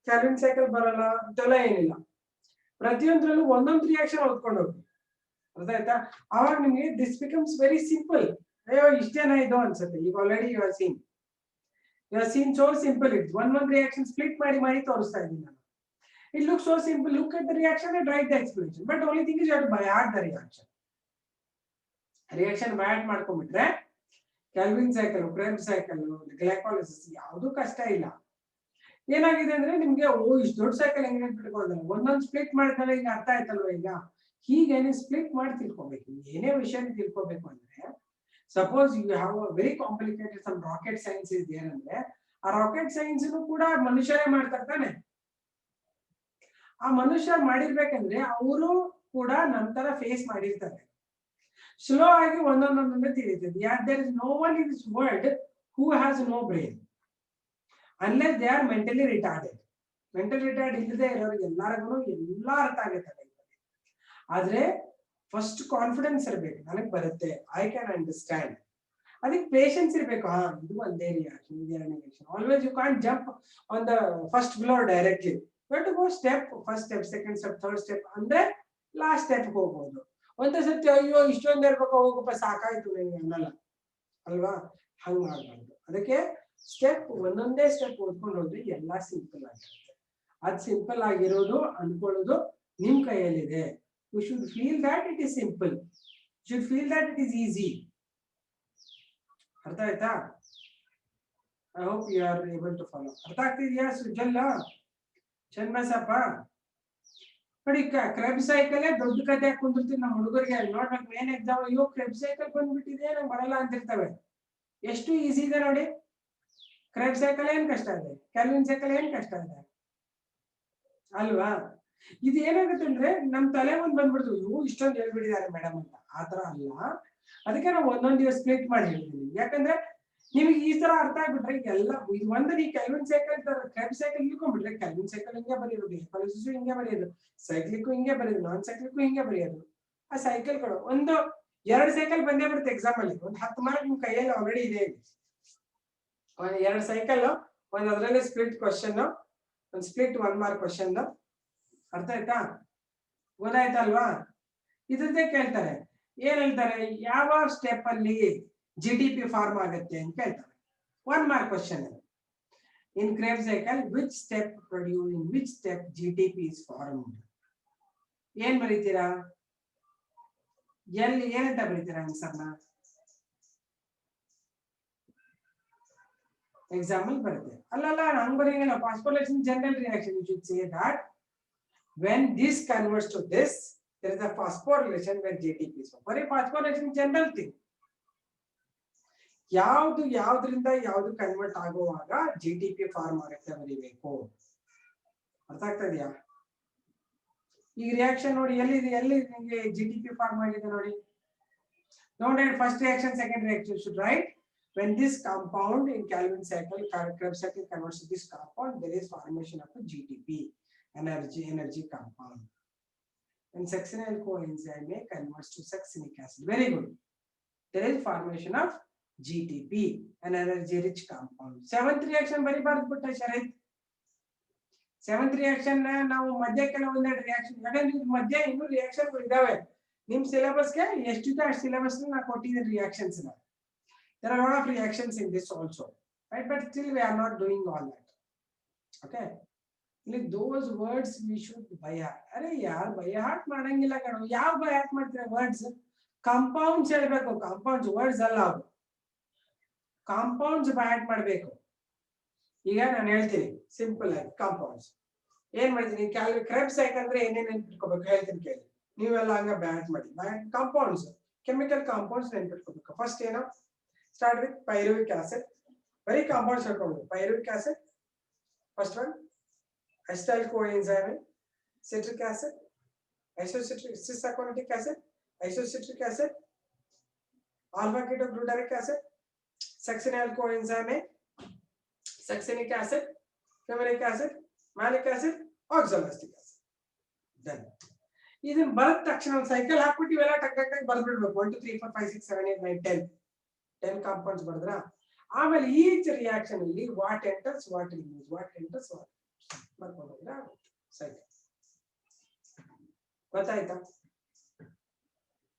ಕ್ಯಾಲ್ವಿನ್ ಸೈಕಲ್ ಬರಲ್ಲ ಅಂತೆಲ್ಲ ಏನಿಲ್ಲ. ಪ್ರತಿಯೊಂದರಲ್ಲೂ ಒಂದೊಂದು ರಿಯಾಕ್ಷನ್ ಓದ್ಕೊಂಡು ಹೋಗಿ, ಅರ್ಥ ಆಯ್ತಾ? ಅವಾಗ ನಿಮ್ಗೆ ದಿಸ್ ಬಿಕಮ್ಸ್ ವೆರಿ ಸಿಂಪಲ್. ಅಯ್ಯೋ ಇಷ್ಟೇನ ಇದು ಅನ್ಸುತ್ತೆ. ಈಗ already you are seen so simple. It's one reaction split ಮಾಡಿ ಮಾಡಿ ತೋರಿಸ್ತಾ ಇದ್ದೀನಿ ನಾನು. It look so simple. Look at the reaction and write the explanation. But only thing is you have to by heart the reaction by heart ಮಾಡ್ಕೊಂಡ್ಬಿಟ್ರೆ Calvin cycle, Krebs cycle, glycolysis ಯಾವುದು ಕಷ್ಟ ಇಲ್ಲ. ಏನಾಗಿದೆ ಅಂದ್ರೆ ನಿಮ್ಗೆ ಇಷ್ಟು ದೊಡ್ಡ ಸೈಕಲ್ ಹೆಂಗ್ ನೆನ್ಪಿಟ್ಕೊಳ್ಳೋದು, ಒಂದೊಂದು ಸ್ಪ್ಲಿಟ್ ಮಾಡಿದ್ಮೇಲೆ ಈಗ ಅರ್ಥ ಆಯ್ತಲ್ವ? ಈಗ ಹೀಗೇನೆ ಸ್ಪ್ಲಿಟ್ ಮಾಡಿ ತಿಳ್ಕೊಬೇಕು. ಏನೇ ವಿಷಯ ತಿಳ್ಕೊಬೇಕು ಅಂದ್ರೆ, suppose you have a very complicated some rocket science ಇದೆ ಅಂದ್ರೆ, ಆ ರಾಕೆಟ್ ಸೈನ್ಸ್ ಕೂಡ ಮನುಷ್ಯರೇ ಮಾಡ್ತಾ ಇರ್ತಾನೆ. ಆ ಮನುಷ್ಯ ಮಾಡಿರ್ಬೇಕಂದ್ರೆ ಅವರು ಕೂಡ ನಂತರ ಫೇಸ್ ಮಾಡಿರ್ತಾರೆ. ಸ್ಲೋ ಆಗಿ ಒಂದೊಂದೊಂದೊಂದೇ ತಿಳಿತದೆ. There is no one in this world who has no brain unless they are mentally retarded. Mental retard ಇಲ್ಲದೆ ಇರೋರಿಗೆ ಎಲ್ಲರಿಗೂ ಎಲ್ಲ ಅರ್ಥ ಆಗುತ್ತೆ. ಆದ್ರೆ ಫಸ್ಟ್ ಕಾನ್ಫಿಡೆನ್ಸ್ ಇರ್ಬೇಕು, ನನಗೆ ಬರುತ್ತೆ, ಐ ಕ್ಯಾನ್ ಅಂಡರ್ಸ್ಟ್ಯಾಂಡ್. ಅದಕ್ಕೆ ಪೇಷನ್ಸ್ ಇರ್ಬೇಕು. ಇದು ಒಂದೇ ರಿಯಾಕ್ಷನ್, ಇದೆರಡನೇ reaction. Always you can't jump on the first floor directly. But go step, first step, second step, third step ಅಂದ್ರೆ ಲಾಸ್ಟ್ ಸ್ಟೆಪ್ ಹೋಗ್ಬೋದು. ಒಂದೇ ಸತಿ ಅಯ್ಯೋ ಇಷ್ಟೊಂದು ಇರ್ಬೇಕು ಹೋಗಪ್ಪ ಸಾಕಾಯ್ತು ನನಗೆ ಅನ್ನಲ್ಲ ಅಲ್ವಾ? ಹಂಗಾಗ್ಬಾರ್ದು. ಅದಕ್ಕೆ ಸ್ಟೆಪ್ ಒಂದೊಂದೇ ಸ್ಟೆಪ್ ಓದ್ಕೊಂಡು ಹೋದ್ರೆ ಎಲ್ಲ ಸಿಂಪಲ್ ಆಗಿರುತ್ತೆ. ಅದ್ ಸಿಂಪಲ್ ಆಗಿರೋದು ಅನ್ಕೊಳ್ಳೋದು ನಿಮ್ ಕೈಯಲ್ಲಿದೆ. You should feel that it is simple, should feel that it is easy. ಅರ್ಥ ಆಯ್ತಾ? I hope you are able to follow. ಅರ್ಥ ಆಗ್ತಿದ್ಯಾ ಸುಜಲ್ಲ, ಚನ್ಮಸಪ್ಪ? ನೋಡಿ ಕ್ರೆಬ್ ಸೈಕಲ್ ದೊಡ್ಡ ಕತೆ ಕುಂದಿರ್ತೀವಿ ನಮ್ಮ ಹುಡುಗರಿಗೆ ನೋಡ್ಬೇಕು ಮೇನ್ ಎಕ್ಸಾಮ್ ಅಯ್ಯೋ ಕ್ರೆಬ್ ಸೈಕಲ್ ಬಂದ್ಬಿಟ್ಟಿದೆ ನಂಗೆ ಬರಲ್ಲ ಅಂತಿರ್ತವೆ. ಎಷ್ಟು ಈಸಿ ಇದೆ ನೋಡಿ. ಕ್ರೆಬ್ ಸೈಕಲ್ ಏನ್ ಕಷ್ಟ ಇದೆ, ಕೆಲ್ವಿನ್ ಸೈಕಲ್ ಏನ್ ಕಷ್ಟ ಇದೆ ಅಲ್ವಾ? ಇದು ಏನಾಗುತ್ತೆ ಅಂದ್ರೆ ನಮ್ ತಲೆ ಒಂದ್ ಬಂದ್ಬಿಡ್ತು ಇವು ಇಷ್ಟೊಂದು ಹೇಳ್ಬಿಟ್ಟಿದ್ದಾರೆ ಮೇಡಮ್ ಅಂತ. ಆತರ ಅಲ್ಲ, ಅದಕ್ಕೆ ನಾವು ಒಂದೊಂದ್ ದಿವಸ ಸ್ಪ್ಲಿಟ್ ಮಾಡಿ ಹೇಳ್ತೀನಿ. ಯಾಕಂದ್ರೆ ನಿಮ್ಗೆ ಈ ತರ ಅರ್ಥ ಆಗ್ಬಿಟ್ರೆ ಎಲ್ಲ ಇದು ಒಂದು ನೀವು ಕೆಲ್ವಿನ್ ಸೈಕಲ್ ಕ್ರೆಬ್ ಸೈಕಲ್ ಇಳ್ಕೊಂಡ್ಬಿಟ್ರೆ ಕೆಲ್ವಿನ್ ಸೈಕಲ್ ಹಿಂಗೆ ಬರೆಯೋದು, ಎಕ್ವಾಲಿಸಿಸ್ ಹಿಂಗೆ ಬರೆಯೋದು, ಸೈಕ್ಲಿಕ್ಕು ಹಿಂಗೆ ಬರೆಯೋದು, ನಾನ್ ಸೈಕ್ಲಿಕ್ಕು ಹಿಂಗೆ ಬರೆಯೋದು. ಆ ಸೈಕಲ್ಗಳು ಒಂದು 2 ಸೈಕಲ್ ಬಂದೇ ಬರುತ್ತೆ ಎಕ್ಸಾಮ್ ಅಲ್ಲಿ. ಒಂದು 10 ಮಾರ್ಕ್ ನಿಮ್ ಕೈಯಲ್ಲಿ ಆಲ್ರೆಡಿ ಇದೆ. ಒಂದು 2 ಸೈಕಲ್, ಒಂದು ಅದರಲ್ಲಿ ಸ್ಪ್ಲಿಟ್ ಕ್ವಶನ್, ಒಂದು ಸ್ಪ್ಲಿಟ್ 1 ಮಾರ್ಕ್ ಕ್ವಶನ್. ಅರ್ಥ ಆಯ್ತಾ? ಗೊತ್ತಾಯ್ತಲ್ವಾ? ಇದನ್ನೇ ಕೇಳ್ತಾರೆ. ಏನ್ ಹೇಳ್ತಾರೆ, ಯಾವ ಸ್ಟೆಪ್ ಅಲ್ಲಿ GDP ಫಾರ್ಮ್ ಆಗುತ್ತೆ ಅಂತ ಕೇಳ್ತಾರೆ. 1 mark question. In Kreb cycle which step produce in which step GDP is formed. ಏನ್ ಬರೀತೀರಾ? ಎಲ್ಲಿ ಏನಂತ ಬರೀತೀರಾ ಆನ್ಸರ್ನ? ಎಕ್ಸಾಂಪಲ್ ಬರುತ್ತೆ. ಅಲ್ಲಲ್ಲ ಹಂಗ್ ಬರೆಯಂಗಿಲ್ಲ. Phosphorylation general reaction. You should say that when this converts to this, there is a phosphorylation where GDP is. ಬರೀ phosphorylation general thing. ಯಾವ್ದ್ರಿಂದ ಯಾವ್ದು ಕನ್ವರ್ಟ್ ಆಗುವಾಗ GDP ಫಾರ್ಮ್ ಆಗುತ್ತೆ ಬರೀಬೇಕು. ಅರ್ಥ ಆಗ್ತಾ ಇದೆಯಾ? ಈ ರಿಯಾಕ್ಷನ್ ನೋಡಿ ಎಲ್ಲಿ ನಿಮಗೆ GDP ಫಾರ್ಮ್ ಆಗಿದೆ ನೋಡಿ. ನೋಡಿ first reaction, second reaction. You should write when this compound in Calvin cycle, Krebs cycle converts to this compound, there is formation of a GDP, energy compound. When succinyl coenzyme converts to succinic acid, very good, there is formation of GDP, an energy rich compound. Seventh reaction very bad put Sharit. Seventh reaction ನಾವು ಮಧ್ಯಕ್ಕೆ ಒಂದು reaction, ಯಾಕಂದ್ರೆ ಮಧ್ಯ ಇನ್ನೂ reaction ಇದಾವೆ ನಿಮ್ ಸಿಲೆಬಸ್ಗೆ. ಎಷ್ಟಿದೆ ಅಷ್ಟು ಸಿಲೆಬಸ್ ನಾ ಕೊಟ್ಟಿದ್ದೀನಿ reactions. There are a lot of reactions in this also, right? But still we are not doing all that. Okay, like those words we should by heart. Arey yaar by heart ಮಾಡಂಗಿಲ್ಲ ಕಣೋ. ಯಾವ by heart ಮಾಡ್ತೀರಾ? Words compounds ಹೇಳಬೇಕು. Compounds words ಅಲ್ಲ ಅವು. Compounds by heart ಮಾಡಬೇಕು. ಈಗ ನಾನು ಹೇಳ್ತೀನಿ ಸಿಂಪಲ್ ಆಗಿ ಕಾಂಪೌಂಡ್ಸ್ ಏನ್ ಮಾಡ್ತೀನಿ. ಕ್ರೆಬ್ ಸೈಕಲ್ ಅಂದ್ರೆ ಏನೇನು ನೆನ್ಪಿಟ್ಕೋಬೇಕು ಹೇಳ್ತೀನಿ ಕೇಳಿ. ನೀವೆಲ್ಲ ಹಂಗ by heart ಮಾಡಿ. ಕಾಂಪೌಂಡ್ಸ್, ಕೆಮಿಕಲ್ ಕಾಂಪೌಂಡ್ಸ್ ನೆನ್ಪಿಟ್ಕೋಬೇಕು. ಫಸ್ಟ್ ಏನೋ start with pyruvic acid. Very compounds are called pyruvic acid. First one, acetyl coenzyme, citric acid, isocitric cis-aconitic acid, isocitric acid, alpha ketoglutarate acid, succinyl coenzyme, succinic acid, fumaric acid, malic acid, oxaloacetic acid. Done. ಇದನ್ನ ಬರೆದ ತಕ್ಷಣ ಒಂದು cycle ಹಾಕ್ಬಿಟ್ಟು ಇವೆಲ್ಲ ಟಕ್ ಟಕ್ ಟಕ್ ಬರ್ದ್ಬಿಡ್ಬೇಕು. 1 2 3 4 5 6 7 8 9 10 compounds ಬರೆದ್ರ ಆಮೇಲೆ ಈಚ್ ರಿಯಾಕ್ಷನ್ ಅಲ್ಲಿ what enters what removes, what enters what ಬರ್ಕೊಂಡ್ರೆ ಆಗುತ್ತೆ ಸೈಕಲ್. ಗೊತ್ತಾಯ್ತಾ?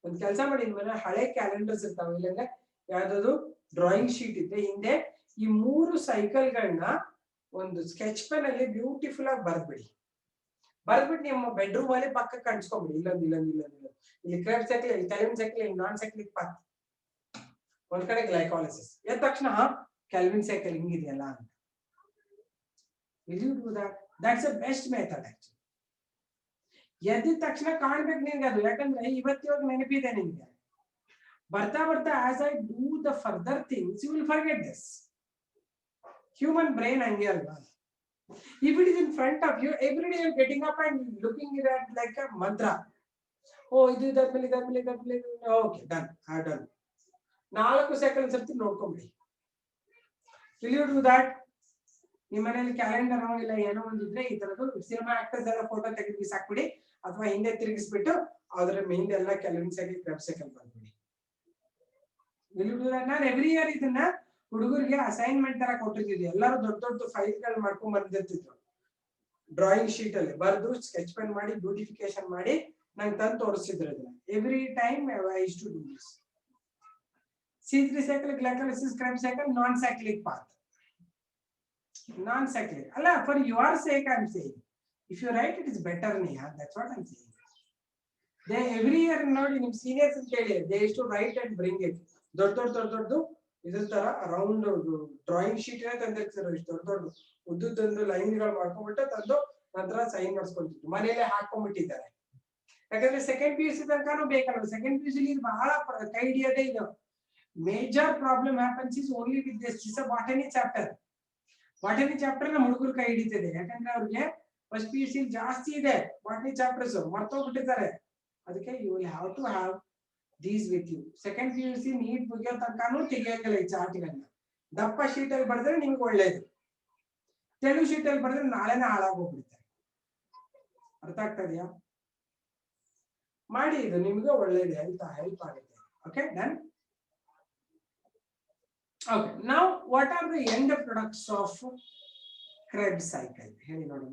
ಒಂದ್ ಕೆಲಸ ಮಾಡಿ, ಇನ್ಮೇಲೆ ಹಳೆ ಕ್ಯಾಲೆಂಡರ್ಸ್ ಇರ್ತಾವೆ, ಇಲ್ಲಂದ್ರೆ ಯಾವ್ದಾದ್ರು ಡ್ರಾಯಿಂಗ್ ಶೀಟ್ ಇದ್ರೆ ಹಿಂದೆ ಈ 3 ಸೈಕಲ್ಗಳನ್ನ ಒಂದು ಸ್ಕೆಚ್ ಪೆನ್ ಅಲ್ಲಿ ಬ್ಯೂಟಿಫುಲ್ ಆಗಿ ಬರ್ದ್ಬಿಡಿ. ಬರ್ದ್ಬಿಟ್ಟು ನಿಮ್ಮ ಬೆಡ್ರೂಮ್ ಅಲ್ಲಿ ಪಕ್ಕ ಕಾಣಿಸ್ಕೊಂಬಿಡಿ. ಇಲ್ಲೊಂದು ಇಲ್ಲಿ ಕ್ರೆಬ್ ಸೈಕಲ್, ಇಲ್ಲಿ ಕೆಲ್ವಿನ್ ಸೈಕಲ್, ಇಲ್ಲಿ ನಾನ್ ಸೈಕ್ಲಿಕ್ ಪಾತ್, ಒಂದ್ ಕಡೆ ಗ್ಲೈಕಾಲಿಸಿಸ್. ಎದ್ದ ತಕ್ಷಣ ಕೆಲ್ವಿನ್ ಸೈಕಲ್ ಹಿಂಗಿದೆಯಲ್ಲ ಅಂತ. Will you do that? That's the best method actually. ಎದ್ದ ತಕ್ಷಣ ಕಾಣ್ಬೇಕು ನಿನ್ಗೆ ಅದು. ಯಾಕಂದ್ರೆ ಇವತ್ತಿವಾಗ ನೆನಪಿದೆ ನಿನ್ಗೆ. ಬರ್ತಾ ಬರ್ತಾ as I do the further things you will forget this. Human brain ಹಂಗೆ ಅಲ್ವಾ? If it is in front of you, every day you're getting up and looking at it like a mantra. Oh, ಇದು ಇದಾದ್ಮೇಲೆ okay done, I done. 4 second ಸರ್ತಿ ನೋಡ್ಕೊಂಬಿಡಿ. Will you do that? ನಿಮ್ಮ ಮನೇಲಿ calendar ಇಲ್ಲ ಏನೋ ಒಂದಿದ್ರೆ ಈ ತರದ್ದು ಸಿನಿಮಾ ಆಕ್ಟರ್ಸ್ ಎಲ್ಲ ಫೋಟೋ ತೆಗೆದು ಬಿಸಾಕ್ಬಿಡಿ, ಅಥವಾ ಹಿಂದೆ ತಿರುಗಿಸ್ಬಿಟ್ಟು ಅದ್ರ ಹಿಂದೆ ಎಲ್ಲ ಕೆಲ್ವಿನ್ ಸೈಕಲ್ ಕ್ರೆಬ್ ಸೈಕಲ್ ಬಂದ್ಬಿಡಿ. Will you do that? ನಾನು ಎವ್ರಿ ಇಯರ್ ಇದನ್ನ ಹುಡುಗರಿಗೆ ಅಸೈನ್ಮೆಂಟ್ ತರ ಕೊಟ್ಟಿದ್ದೀವಿ. ಎಲ್ಲರೂ ದೊಡ್ಡ ದೊಡ್ಡ ಫೈಲ್ಗಳು ಮಾಡ್ಕೊಂಡ್ ಬಂದಿರ್ತಿದ್ರು. ಡ್ರಾಯಿಂಗ್ ಶೀಟ್ ಅಲ್ಲಿ ಬರೆದು ಸ್ಕೆಚ್ ಪೆನ್ ಮಾಡಿ ಬ್ಯೂಟಿಫಿಕೇಶನ್ ಮಾಡಿ ನಂಗೆ ತಂದು ತೋರಿಸಿದ್ರು. ಇದನ್ನ every time I use to do this. C3 cycle glycolysis Krebs cycle non-cyclic path. Non-cyclic. Allah, for your sake I am saying. If you write it is better, Neha. That's what I am saying. They every year ನೋಡಿ ನಿಮ್ seniors ಅಂತ ಹೇಳಿ they used to write and bring it. ದೊಡ್ಡ ಇದ್ರ ತರ round drawing sheet ತಂದಿರ್ತಾರೆ. ಇಷ್ಟು ದೊಡ್ಡ ಉದ್ದುದ್ದೊಂದು ಲೈನ್ಗಳು ಮಾಡ್ಕೊಂಡ್ಬಿಟ್ಟು ತಂದು ನಂತರ ಸೈನ್ ಮಾಡಿಸ್ಕೊಳ್ತಿದ್ರು, ಮನೆಯಲ್ಲೇ ಹಾಕೊಂಡ್ಬಿಟ್ಟಿದ್ದಾರೆ. ಯಾಕಂದ್ರೆ ಸೆಕೆಂಡ್ ಪಿ ಯು ಸಿ ತನಕನೂ ಬೇಕಲ್ಲ. ಸೆಕೆಂಡ್ ಪಿ ಯು ಸಿ ಬಹಳ ಕೈ ಹಿಡಿಯೋದೇ ಇದು. Major problem happens is only with this botany chapter. Botany chapter ನಮ್ಮ ಹುಡುಗರು ಕೈ ಹಿಡಿತಿದೆ, ಯಾಕಂದ್ರೆ ಅವ್ರಿಗೆ ಫಸ್ಟ್ ಪಿ ಯು ಸಿ ಜಾಸ್ತಿ ಇದೆ ಬಾಟನಿ ಚಾಪ್ಟರ್ಸ್, ಮರ್ತೋಗ್ಬಿಟ್ಟಿದ್ದಾರೆ. ಅದಕ್ಕೆ you will have to have these with you. Second P U C NEET ಮುಗಿಯೋ ತನಕನೂ ತೆಗಿಯೋದಿಲ್ಲ ಈ ಚಾರ್ಟ್ಗಳನ್ನ. ದಪ್ಪ ಶೀಟ್ ಅಲ್ಲಿ ಬರೆದ್ರೆ ನಿಮ್ಗೆ ಒಳ್ಳೇದು, ತೆಳು ಶೀಟ್ ಅಲ್ಲಿ ಬರೆದ್ರೆ ನಾಳೆನೇ ಹಾಳಾಗೋಗ್ಬಿಡುತ್ತೆ. ಅರ್ಥ ಆಗ್ತಾ ಇದೆಯಾ? ಮಾಡಿ, ಇದು ನಿಮ್ಗೆ ಒಳ್ಳೇದು, ಹೆಲ್ಪ್ ಆಗುತ್ತೆ. Okay, done. Okay, now what are the end products of Krebs cycle? ಹೇಳಿ ನೋಡೋಣ.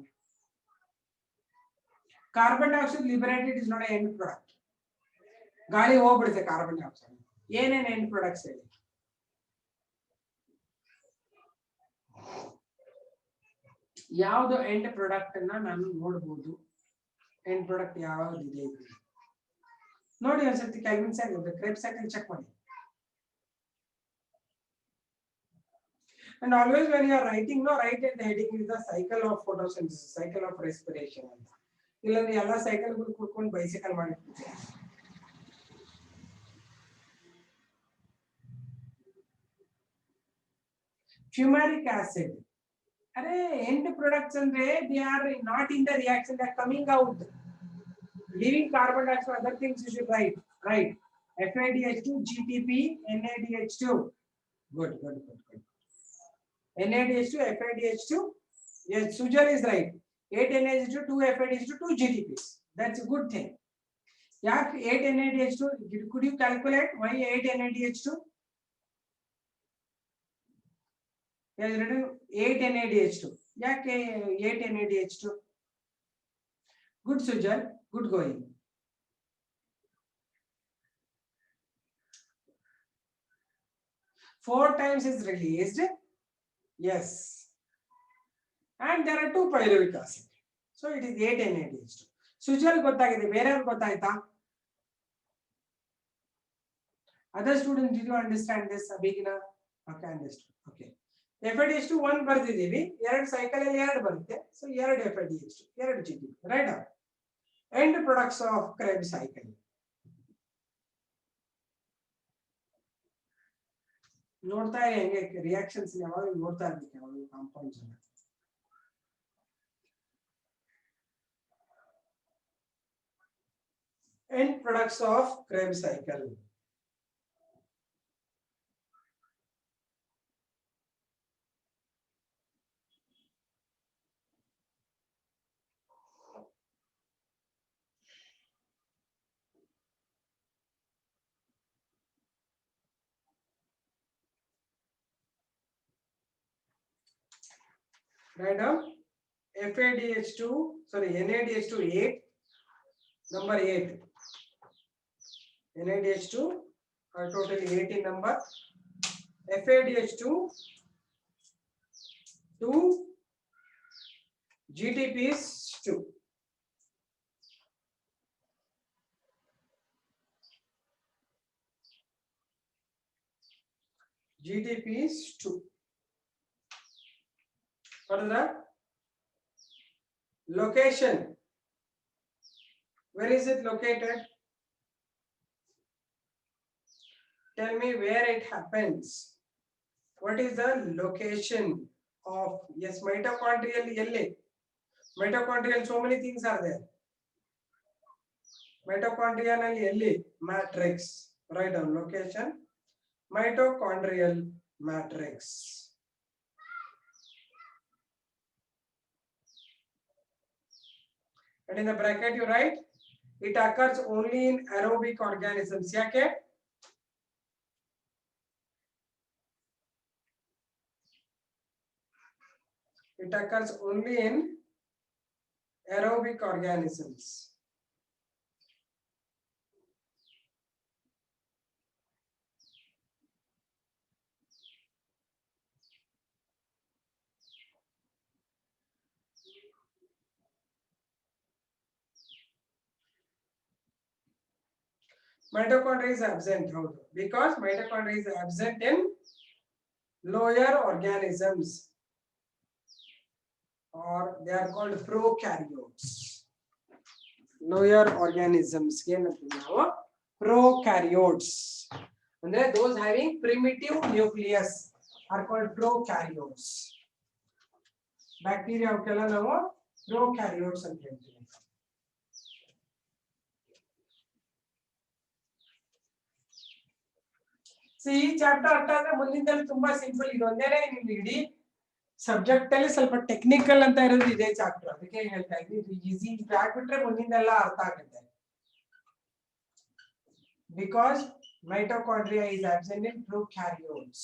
Carbon dioxide liberated is not end product. ಗಾಳಿ ಹೋಗ್ಬಿಡುತ್ತೆ ಕಾರ್ಬನ್ ಡೈಆಕ್ಸೈಡ್. ಏನೇನು ಎಂಡ್ ಪ್ರಾಡಕ್ಟ್ಸ್ ಹೇಳಿ? ಯಾವ್ದು ಎಂಡ್ ಪ್ರಾಡಕ್ಟ್ ಅನ್ನ ನಾನು ನೋಡಬಹುದು? ಎಂಡ್ ಪ್ರಾಡಕ್ಟ್ ಯಾವ್ದು ಇದೆ ನೋಡಿ ಒಂದ್ಸತಿ kelvin cycle, Krebs cycle check ಮಾಡಿ. And always when you are writing, no, write at the heading is the cycle of photosynthesis, cycle of respiration ಅಂತ. ಇಲ್ಲಾಂದ್ರೆ ಎಲ್ಲ ಸೈಕಲ್ ಗಳು ಕೂತ್ಕೊಂಡು ಬೈಸಿಕಲ್ ಮಾಡಿರ್ತೀವಿ. Fumaric acid. ಅರೆ ಎಂಡ್ ಪ್ರಾಡಕ್ಟ್ಸ್ ಅಂದ್ರೆ they are not in the reaction, they are coming out. Leaving carbon dioxide, other things you should write. Right. FADH2, GTP, NADH2. Good. NADH2, FADH2. Yes, Sujal is right. 8 NADH2, 2 FADH2, 2 GTPs. That's a good thing. Yak 8 NADH2. Could you calculate why 8 NADH2? Yes, written 8 NADH2. Yak 8 NADH2. Good, Sujal. Good going. Four times is released. Yes. And there are 2 pyruvic acid. So it is 8 NADH2. Sujal ಗೊತ್ತಾಗಿದೆ, ಬೇರೆಯವರು ಗೊತ್ತಾಯ್ತಾ? Other students, did you understand this? Beginner? Okay, understood. Okay. FADH2 1 ಬರ್ದಿದ್ದೀವಿ, 2 cycle ಅಲ್ಲಿ 2 ಬರುತ್ತೆ. So 2 FADH2, 2 GTP. Right? End products of Krebs cycle. ನೋಡ್ತಾ ಹೆಂಗೆ reactions ಯಾವಾಗ ನೋಡ್ತಾ ಇರ್ಬೇಕು, ಯಾವಾಗ ಕಾಂಪೌಂಡ್ಸ್ ಅನ್ನ. End products of Krebs cycle. Write down FADH2, sorry, NADH2 8, number 8. NADH2 are totally 8 in number. FADH2 2, GTPs 2. GTPs 2. What is that? Location. Where is it located? Tell me where it happens. What is the location of, yes, mitochondrial yellow. Mitochondrial, so many things are there. Mitochondrial yellow matrix. Write down location. Mitochondrial matrix. And in the bracket you write, it occurs only in aerobic organisms. Yake? It occurs only in aerobic organisms. Mitochondria is absent. How? Because mitochondria is absent in lower organisms. or they are called prokaryotes. Lower organisms prokaryotes, and those having primitive nucleus are called prokaryotes. Bacteria prokaryotes ಅಂತ ಹೇಳ್ತೀವಿ. ಈ chapter ಅರ್ಥ ಆದ್ರೆ ಮುಂದಿನದಲ್ಲಿ ತುಂಬಾ simple. ಇದು ಒಂದೇನೆ ನಿಮ್ಗೆ ಇಡೀ ಸಬ್ಜೆಕ್ಟ್ ಅಲ್ಲಿ ಸ್ವಲ್ಪ ಟೆಕ್ನಿಕಲ್ ಅಂತ ಇರೋದು ಇದೇ ಚಾಪ್ಟರ್, ಅದಕ್ಕೆ ಹೇಳ್ತಾ ಇದ್ದೀನಿ. ಇದು ಈಸಿ ಆಗ್ಬಿಟ್ರೆ ಮುಂದಿನೆಲ್ಲ ಅರ್ಥ ಆಗುತ್ತೆ. Because mitochondria is absent in prokaryotes.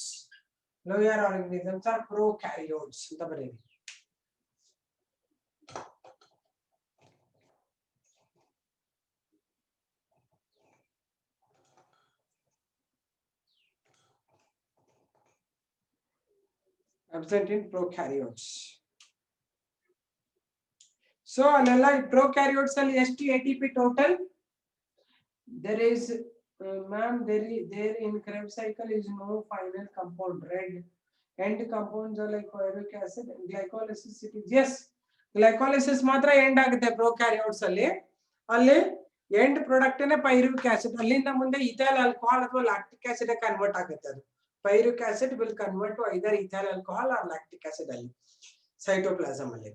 Lower organisms are prokaryotes ಅಂತ ಬರೀರಿ. Absent in prokaryotes. So alalla prokaryotes alli ಎಷ್ಟು ATP total? There is ma'am, there in Krebs cycle is no final compound. Red end compounds are like pyruvic acid and glycolysis. It is yes, glycolysis ಮಾತ್ರ end ಆಗುತ್ತೆ prokaryotes ಅಲ್ಲಿ. ಅಲ್ಲಿ end product ನೇ pyruvic acid. ಅಲ್ಲಿಂದ ಮುಂದೆ ethyl alcohol ಅಥವಾ lactic acid convert ಆಗುತ್ತೆ. ಅದು pyruvic acid will convert to either ethyl alcohol or lactic acid ಅಲ್ಲಿ cytoplasm ಅಲ್ಲಿ.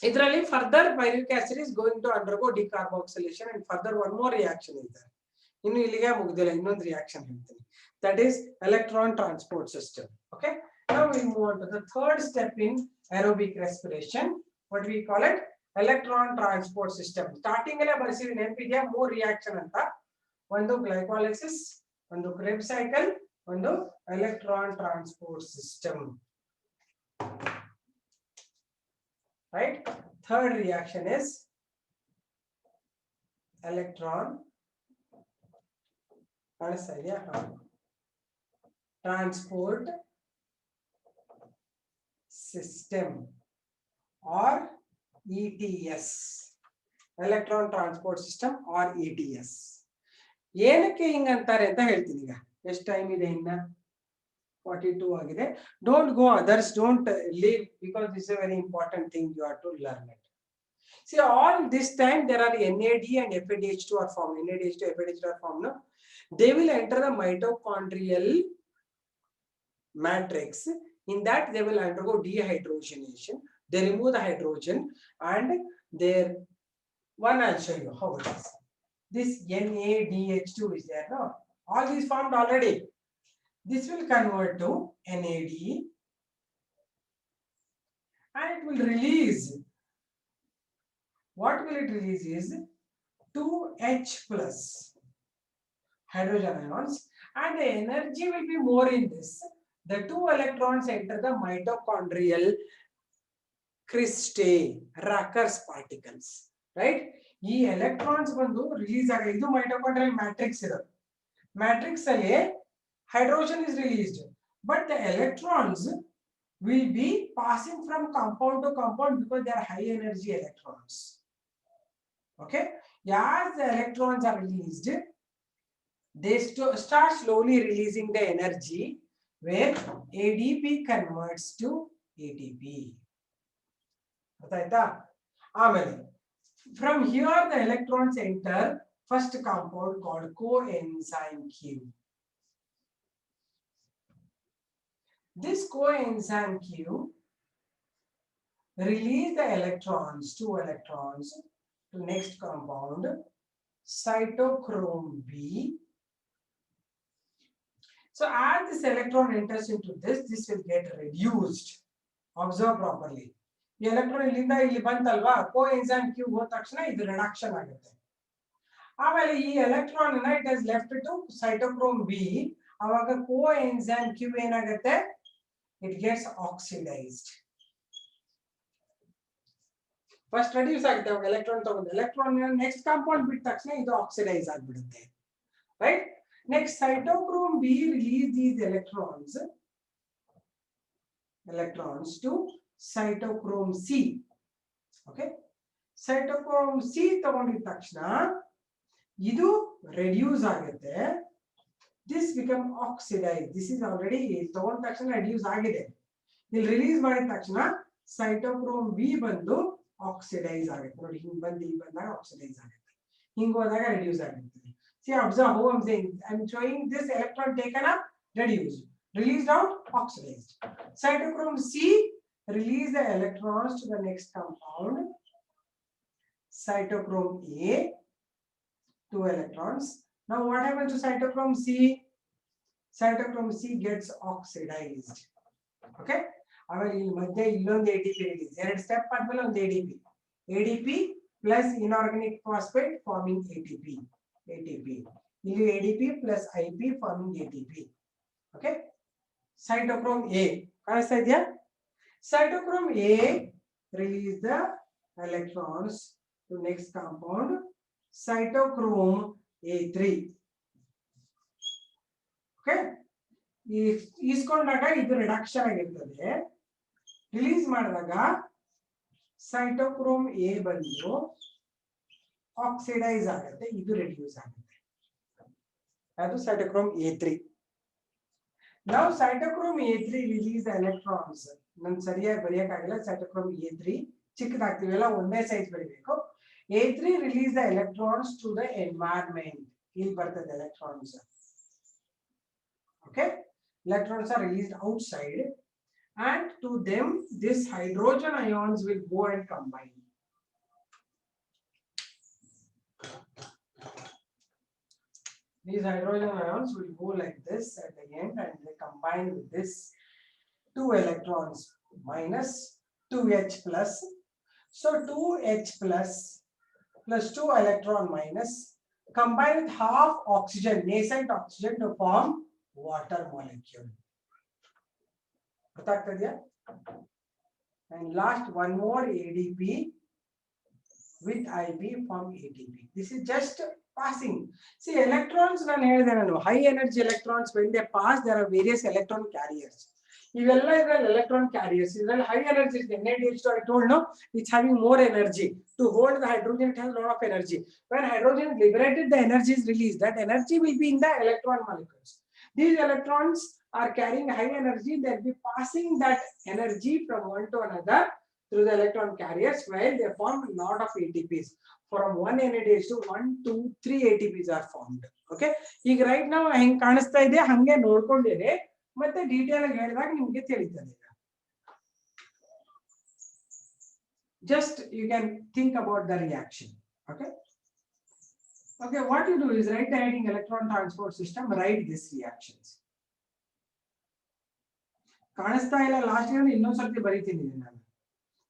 ಇದರಲ್ಲಿ further pyruvic acid is going to undergo decarboxylation and further one more reaction is there. ಇನ್ನು ಇಲ್ಲಿಗೆ ಮುಗಿದಿಲ್ಲ, ಇನ್ನೊಂದು reaction ಹೇಳ್ತೀನಿ. That is electron transport system. Okay, now we move on to the third step in aerobic respiration. What we call it? Electron transport system. Starting ಅಲ್ಲೇ ಬರೆಸಿದ್ರೆ ನೆನಪಿದೆಯಾ? 3 reaction ಅಂತ. ಒಂದು glycolysis, ಒಂದು Krebs cycle, ಒಂದು electron transport system. Right? Third reaction is electron transport system or ETS. Electron transport system or ETS. ಏನಕ್ಕೆ ಹಿಂಗ ಅಂತಾರೆ ಅಂತ ಹೇಳ್ತೀನಿ. ಈಗ ಎಷ್ಟು ಟೈಮ್ ಇದೆ? ಇನ್ನ 42 ಆಗಿದೆ. Don't go others, don't leave, because this is a very important thing, you have to learn it. See, all this time there are NAD and FADH2 are formed. NADH2 FADH2 are formed. No? They will enter the mitochondrial matrix. In that they will undergo dehydrogenation. They remove the hydrogen and their one, I'll show you how it is. This NADH2 is there. No? All these formed already. This will convert to NAD and it will release. What will it release is 2H plus hydrogen ions, and the energy will be more in this. The 2 electrons enter the mitochondrial cristae, Racker's particles. Right? ಈ electrons ಬಂದು release ಆಗ ಇದು mitochondrial matrix ಇರೋದು. Matrix ಅಲ್ಲಿ hydrogen is released, but the electrons will be passing from compound to compound because they are high energy electrons. Okay, as the electrons are released, they start slowly releasing the energy where ADP converts to ATP. From here the electrons enter first compound called coenzyme Q. This coenzyme Q release the electrons, 2 electrons, to next compound, cytochrome B. So as this electron enters into this will get reduced. Observe properly. The electron illinda illi bantalva, coenzyme Q ಹೋದ ತಕ್ಷಣ ಇದು reduction ಆಗುತ್ತೆ. ಆಮೇಲೆ ಈ electron ಅನ್ನ it has left to cytochrome B. ಆವಾಗ coenzyme Q ಏನಾಗುತ್ತೆ? It gets oxidized. First reduce ಆಗುತ್ತೆ, ಅವಾಗ ಎಲೆಕ್ಟ್ರಾನ್ ತಗೊಂಡು ಎಲೆಕ್ಟ್ರಾನ್ ನೆಕ್ಸ್ಟ್ ಕಾಂಪೌಂಡ್ ಬಿಟ್ಟ ತಕ್ಷಣ ಇದು ಆಕ್ಸಿಡೈಸ್ ಆಗಿಬಿಡುತ್ತೆ. Right? Next cytochrome B release these electrons to cytochrome C. Okay? Cytochrome C ತಗೊಂಡಿದ ತಕ್ಷಣ ಇದು ರೆಡ್ಯೂಸ್ ಆಗುತ್ತೆ. This become oxidized. This is already ತಗೊಂಡ ತಕ್ಷಣ ರೆಡ್ಯೂಸ್ ಆಗಿದೆ. ಇಲ್ಲಿ ರಿಲೀಸ್ ಮಾಡಿದ ತಕ್ಷಣ cytochrome B ಬಂದು ಆಕ್ಸಿಡೈಸ್ ಆಗುತ್ತೆ ನೋಡಿ ಹಿಂಗ್ ಬಂದು ಇಲ್ಲಿ ಬಂದಾಗ ಆಕ್ಸಿಡೈಸ್ ಆಗುತ್ತೆ ಹಿಂಗ್ ಹೋದಾಗ ರಿಡ್ಯೂಸ್ ಆಗುತ್ತೆ see observe how I'm saying I'm showing this electron taken up reduced released out oxidized cytochrome C release the electrons to the next compound cytochrome A 2 electrons now what happens to cytochrome C cytochrome C gets oxidized okay ಆಮೇಲೆ ಇಲ್ಲಿ ಮಧ್ಯೆ ಇಲ್ಲೊಂದು ATP release ಎರಡು step ಆದ್ಮೇಲೆ ಒಂದು ADP plus inorganic phosphate forming ATP ಇಲ್ಲಿ ADP plus IP forming ATP okay cytochrome A ಕಾಣಿಸ್ತಾ ಇದೆಯಾ cytochrome A release the electrons to next compound cytochrome A3 okay ಈಸ್ಕೊಂಡಾಗ ಇದು ರಿಡಕ್ಷನ್ ಆಗಿರ್ತದೆ ರಿಲೀಸ್ ಮಾಡಿದಾಗ cytochrome A ಬಂದು ಆಕ್ಸಿಡೈಸ್ ಆಗುತ್ತೆ ಇದು ರಿಡ್ಯೂಸ್ ಆಗುತ್ತೆ ಅದು cytochrome A3 now cytochrome A3 release the electrons ನಾನು ಸರಿಯಾಗಿ ಬರೆಯಕ್ಕಾಗಿಲ್ಲ cytochrome A3 ಚಿಕ್ಕದಾಗ್ತಿವೆಲ್ಲ ಒಂದೇ ಸೈಜ್ ಬರೀಬೇಕು A3 release the electrons to the environment ಇಲ್ಲಿ ಬರ್ತದೆ electrons okay electrons are released outside and to them this hydrogen ions will go and combine these hydrogen ions will go like this at the end and they combine with this 2 electrons minus 2H plus so 2H plus 2 electron minus combine with half oxygen nascent oxygen to form water molecule and last one more ADP with IP form ATP this is just passing see electrons ನಾನು ಹೇಳಿದೆ ನಾನು high energy electrons when they pass there are various electron carriers ಇವೆಲ್ಲ ಇದರಲ್ಲಿ electron carriers ಇದರಲ್ಲಿ high energy is NADH2 I told no it's having more energy to hold the hydrogen it has a lot of energy when hydrogen is liberated the energy is released that energy will be in the electron molecules these electrons are carrying high energy they'll be passing that energy from one to another through the electron carriers while they form a lot of ATPs from one NADH to 1 2 3 ATPs are formed okay ಈಗ right now ಹೆಂಗ್ ಕಾಣಿಸ್ತಾ ಇದೆ ಹಂಗೆ ನೋಡ್ಕೊಂಡಿರಿ ಮತ್ತೆ detail ಆಗಿ ಹೇಳಿದಾಗ ನಿಮಗೆ ತಿಳಿಯುತ್ತದೆ just you can think about the reaction okay what you do is write the heading electron transport system write these reactions ಕಾಣಿಸ್ತಾ ಇಲ್ಲ ಲಾಸ್ಟ್ ಇಯರ್ ಇನ್ನೊಂದು ಸರ್ತಿ ಬರೀತೀನಿ ನಾನು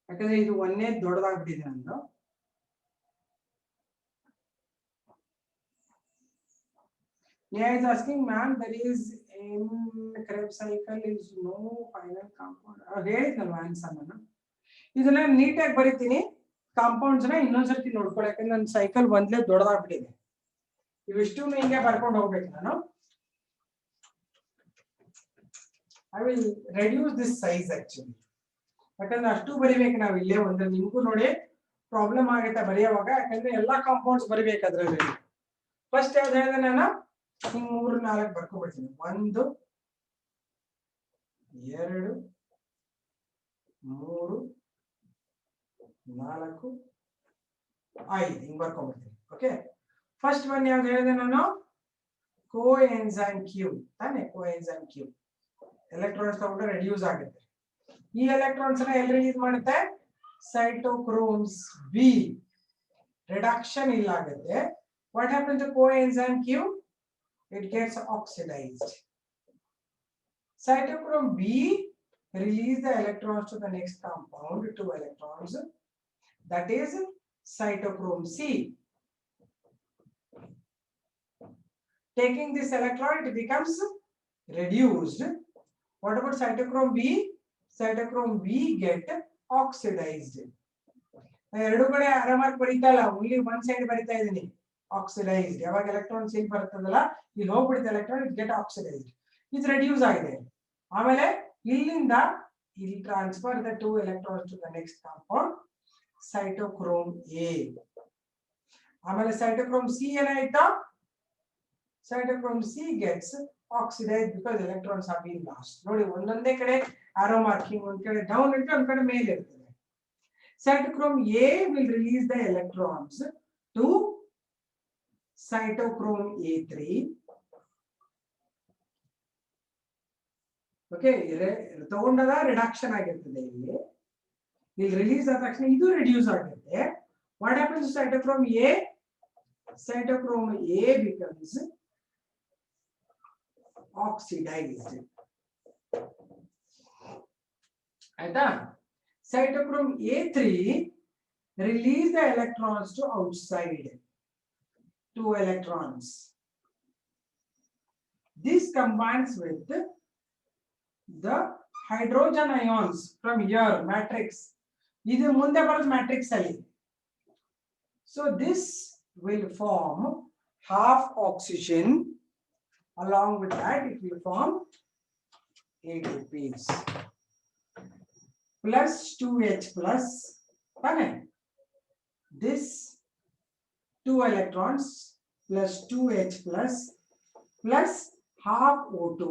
ಯಾಕಂದ್ರೆ ಇದು ಒಂದೇ ದೊಡ್ಡದಾಗ್ಬಿಟ್ಟಿದೆ ನಂದು Yeah is asking ma'am there is in Krebs cycle is no final compound ಹೇಳಿದ್ನಲ್ವಾ ಆನ್ಸರ್ ನಾನು ಇದನ್ನ ನೀಟಾಗಿ ಬರೀತೀನಿ ಕಾಂಪೌಂಡ್ಸ್ ನ ಇನ್ನೊಂದು ಸರ್ತಿ ನೋಡ್ಕೊಳ್ಳಿ ಯಾಕಂದ್ರೆ ನನ್ನ ಸೈಕಲ್ ಒಂದ್ಲೇ ದೊಡ್ಡದಾಗ್ಬಿಟ್ಟಿದೆ ಇವಿಷ್ಟು ಹಿಂಗೆ ಬರ್ಕೊಂಡು ಹೋಗ್ಬೇಕು ನಾನು I will reduce this size actually ಯಾಕಂದ್ರೆ ಅಷ್ಟು ಬರಿಬೇಕು ನಾವು ಇಲ್ಲೇ ಒಂದು ನಿಮಗೂ ನೋಡಿ ಪ್ರಾಬ್ಲಮ್ ಆಗುತ್ತೆ ಬರೆಯುವಾಗ ಯಾಕಂದ್ರೆ ಎಲ್ಲಾ ಕಾಂಪೌಂಡ್ಸ್ ಬರಿಬೇಕು ಅದರಲ್ಲಿ ಫಸ್ಟ್ ಯಾವ್ದು ಹೇಳಿದೆ ನಾನು ಹಿಂಗ್ 3 4 ಬರ್ಕೊಂಡ್ಬಿಡ್ತೀನಿ 1 2 3 4 5 ಹಿಂಗ್ ಬರ್ಕೊಂಡ್ಬಿಡ್ತೀನಿ ಓಕೆ ಫಸ್ಟ್ ಒನ್ ಯಾವ್ದು ಹೇಳಿದೆ ನಾನು coenzyme Q ತಾನೆ coenzyme Q electrons ತಗೊಂಡ್ರೆ ರಿಡ್ಯೂಸ್ ಆಗುತ್ತೆ ಈ electrons ನ ಎಲ್ಲಿ ರಿಲೀಸ್ ಮಾಡುತ್ತೆ cytochromes B reduction ಇಲ್ಲ ಆಗುತ್ತೆ what happens to coenzyme Q it gets oxidized cytochrome B release the electrons to the next compound 2 electrons that is cytochrome C taking this electron it becomes reduced what about cytochrome B cytochrome B get oxidized ಎರಡು ಕಡೆ ಆರಾಮಾಗಿ ಬರೀತಾ ಇಲ್ಲ only one side ಬರೀತಾ ಇದೀನಿ oxidized ಯಾವಾಗ electrons ಇಲ್ಲಿ ಬರ್ತದಲ್ಲ ಇಲ್ಲಿ ಹೋಗ್ಬಿಡುತ್ತೆ electron it get oxidized ಇದು reduce ಆಗಿದೆ ಆಮೇಲೆ ಇಲ್ಲಿಂದ ಇಲ್ಲಿ transfer the 2 electrons to the next compound cytochrome A ಆಮೇಲೆ cytochrome C ಏನಾಯ್ತು cytochrome C gets oxidized because electrons have been lost. ನೋಡಿ ಒಂದೊಂದೇ ಕಡೆ arrow marking, ಒಂದ್ ಕಡೆ down ಇರುತ್ತೆ, ಒಂದ್ ಕಡೆ ಮೇಲೆ ಇರ್ತದೆ. Cytochrome A will release the electrons to cytochrome A3. Okay, ತಗೊಂಡಾಗ ರಿಡಕ್ಷನ್ ಆಗಿರ್ತದೆ ಇಲ್ಲಿ. ಇಲ್ಲಿ ರಿಲೀಸ್ ಆದ ತಕ್ಷಣ ಇದು ರಿಡ್ಯೂಸ್ ಆಗುತ್ತೆ. What happens to cytochrome A? Cytochrome A becomes oxidized. ಆಯ್ತಾ? Cytochrome A3 release the electrons to outside. 2 electrons. This combines with the hydrogen ions from here matrix. ಇದು ಮುಂದೆ ಬರೋದು matrix ಅಲ್ಲಿ. So this will form half oxygen. Along with that, it will form ATPs plus 2H plus. This 2 electrons plus 2H plus half O2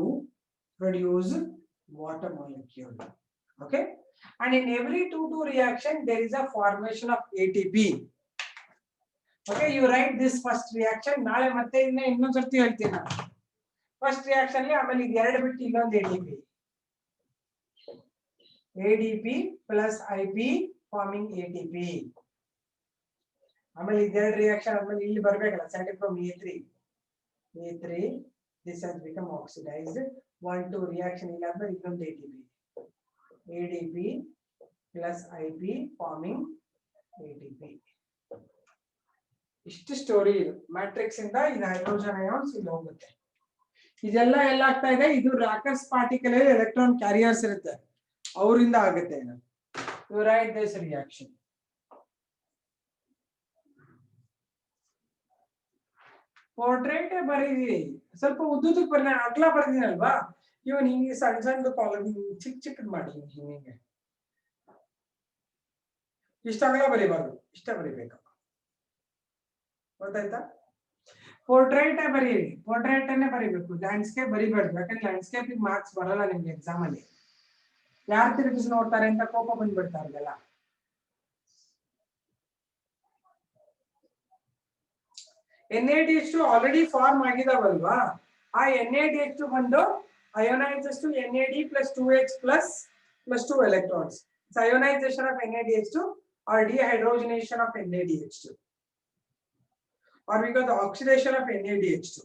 produce water molecule. Okay, and in every 2-2 reaction there is a formation of ATP. Okay, you write this first reaction. ನಾಳೆ ಮತ್ತೆ ಇನ್ನೊಂದು ಸರ್ತಿ ಹೇಳ್ತೀನಿ ನಾನು. First reaction ಅಲ್ಲಿ ಆಮೇಲೆ ಇದು ಎರಡು ಬಿಟ್ಟು ಇನ್ನೊಂದು ADP plus IP forming ATP. ಆಮೇಲೆ ಇದೆರಡು ರಿಯಾಕ್ಷನ್ ಆದ್ಮೇಲೆ ಇಲ್ಲಿ ಬರಬೇಕಲ್ಲ cytochrome A3 this has become oxidized. 1-2 reaction ಇಲ್ಲ ಅಂದ್ರೆ ಇನ್ನೊಂದು ADP plus IP forming ATP. ಇಷ್ಟು ಸ್ಟೋರಿ ಇದು. ಮ್ಯಾಟ್ರಿಕ್ಸ್ ಇಂದ ಇದು ಹೈಡ್ರೋಜನ್ ಅಯಾನ್ಸ್ ಇಲ್ಲಿ ಹೋಗುತ್ತೆ. ಇದೆಲ್ಲ ಎಲ್ಲ ಆಗ್ತಾ ಇದೆ, ಇದು ರಾಕರ್ಸ್ ಪಾರ್ಟಿಕಲ್ ಎಲೆಕ್ಟ್ರಾನ್ ಕ್ಯಾರಿಯರ್ಸ್ ಇರುತ್ತೆ, ಅವರಿಂದ ಆಗುತ್ತೆ ಇದು. You write this reaction. Portrait ಬರೀರಿ, ಸ್ವಲ್ಪ ಉದ್ದುದಕ್ಕೆ ಬರೀ, ನಾನು ಅಗ್ಲ ಬರ್ದಿನಲ್ವಾ, ಇವನ್ ಹಿಂಗೆ ಸಣ್ಣ ಸಣ್ಣದು ಕಾಲಮ್ ಚಿಕ್ಕ ಚಿಕ್ಕದ್ ಮಾಡಿ ಹಿಂಗೆ ಇಷ್ಟ ಅಗಲ ಬರೀಬಾರ್ದು, ಇಷ್ಟ ಬರೀಬೇಕು. ಗೊತ್ತಾಯ್ತಾ? ಪೋರ್ಟ್ರೇಟ್ ಬರೀರಿ, ಪೋರ್ಟ್ರೇಟ್ ಅನ್ನೇ ಬರೀಬೇಕು, ಲ್ಯಾಂಡ್ಸ್ಕೇಪ್ ಬರೀಬಾರ್ದು. ಯಾಕಂದ್ರೆ ಲ್ಯಾಂಡ್ಸ್ಕೇಪ್ ಮಾರ್ಕ್ಸ್ ಬರಲ್ಲ ನಿಮ್ಗೆ ಎಕ್ಸಾಮ್ ಅಲ್ಲಿ. ಯಾರು ತಿರುಗಿಸಿ ನೋಡ್ತಾರೆ ಅಂತ ಕೋಪ ಬಂದ್ಬಿಡ್ತಾರಲ್ಲ. NaDH2 ಆಲ್ರೆಡಿ ಫಾರ್ಮ್ ಆಗಿದಾವಲ್ವಾ, ಆ NaDH2 ಬಂದು ಅಯೋನೈಸಸ್ to NaD plus 2H plus 2 electrons. It's ionization of NaDH2 or dehydrogenation of NaDH2, or we got the oxidation of NaDH2.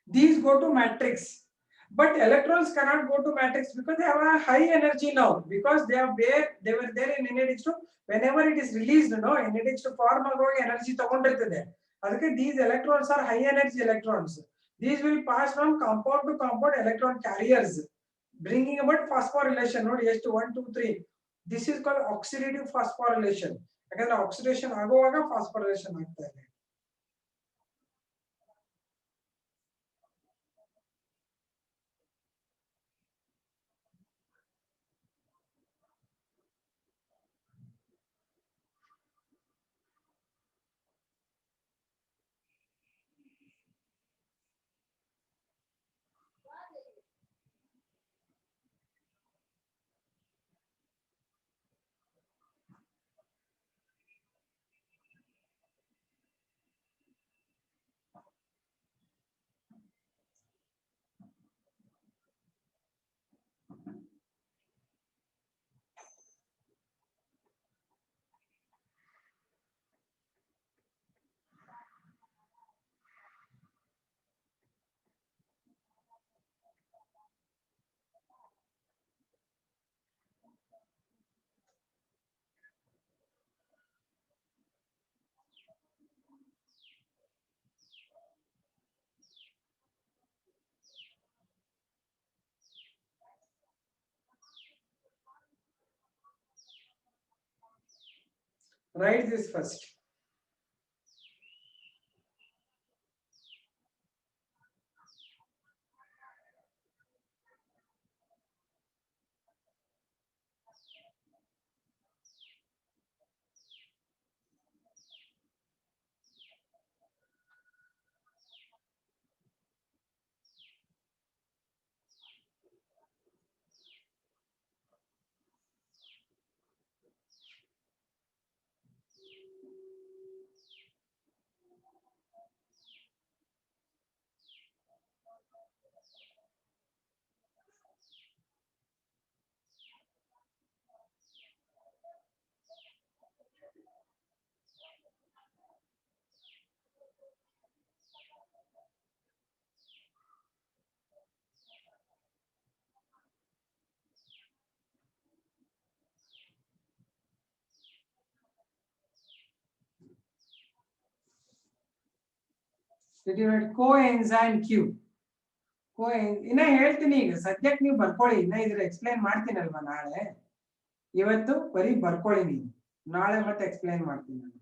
These go to matrix, but electrons cannot go to matrix because they have a high energy now, because they were there in NaDH2. Whenever it is released, no, NaDH2 form ಆಗುವಾಗ energy ತಗೊಂಡಿರ್ತದೆ. ಅದಕ್ಕೆ these electrons are high energy electrons. These will pass from compound to compound electron carriers, bringing about phosphorylation. ನೋಡಿ ಎಷ್ಟು 1 2 3. This is called oxidative phosphorylation. ಯಾಕಂದ್ರೆ oxidation ಆಗುವಾಗ phosphorylation ಆಗ್ತಾ ಇದೆ. Write this first. Did you write coenzyme Q? ಇನ್ನ ಹೇಳ್ತೀನಿ ಈಗ ಸದ್ಯಕ್ಕೆ ನೀವು ಬರ್ಕೊಳ್ಳಿ, ಇನ್ನ ಇದ್ರ ಎಕ್ಸ್ಪ್ಲೈನ್ ಮಾಡ್ತೀನಲ್ವಾ ನಾಳೆ. ಇವತ್ತು ಬರೀ ಬರ್ಕೊಳ್ಳಿ ನೀವು, ನಾಳೆ ಮತ್ತೆ ಎಕ್ಸ್ಪ್ಲೈನ್ ಮಾಡ್ತೀನಿ ನಾನು.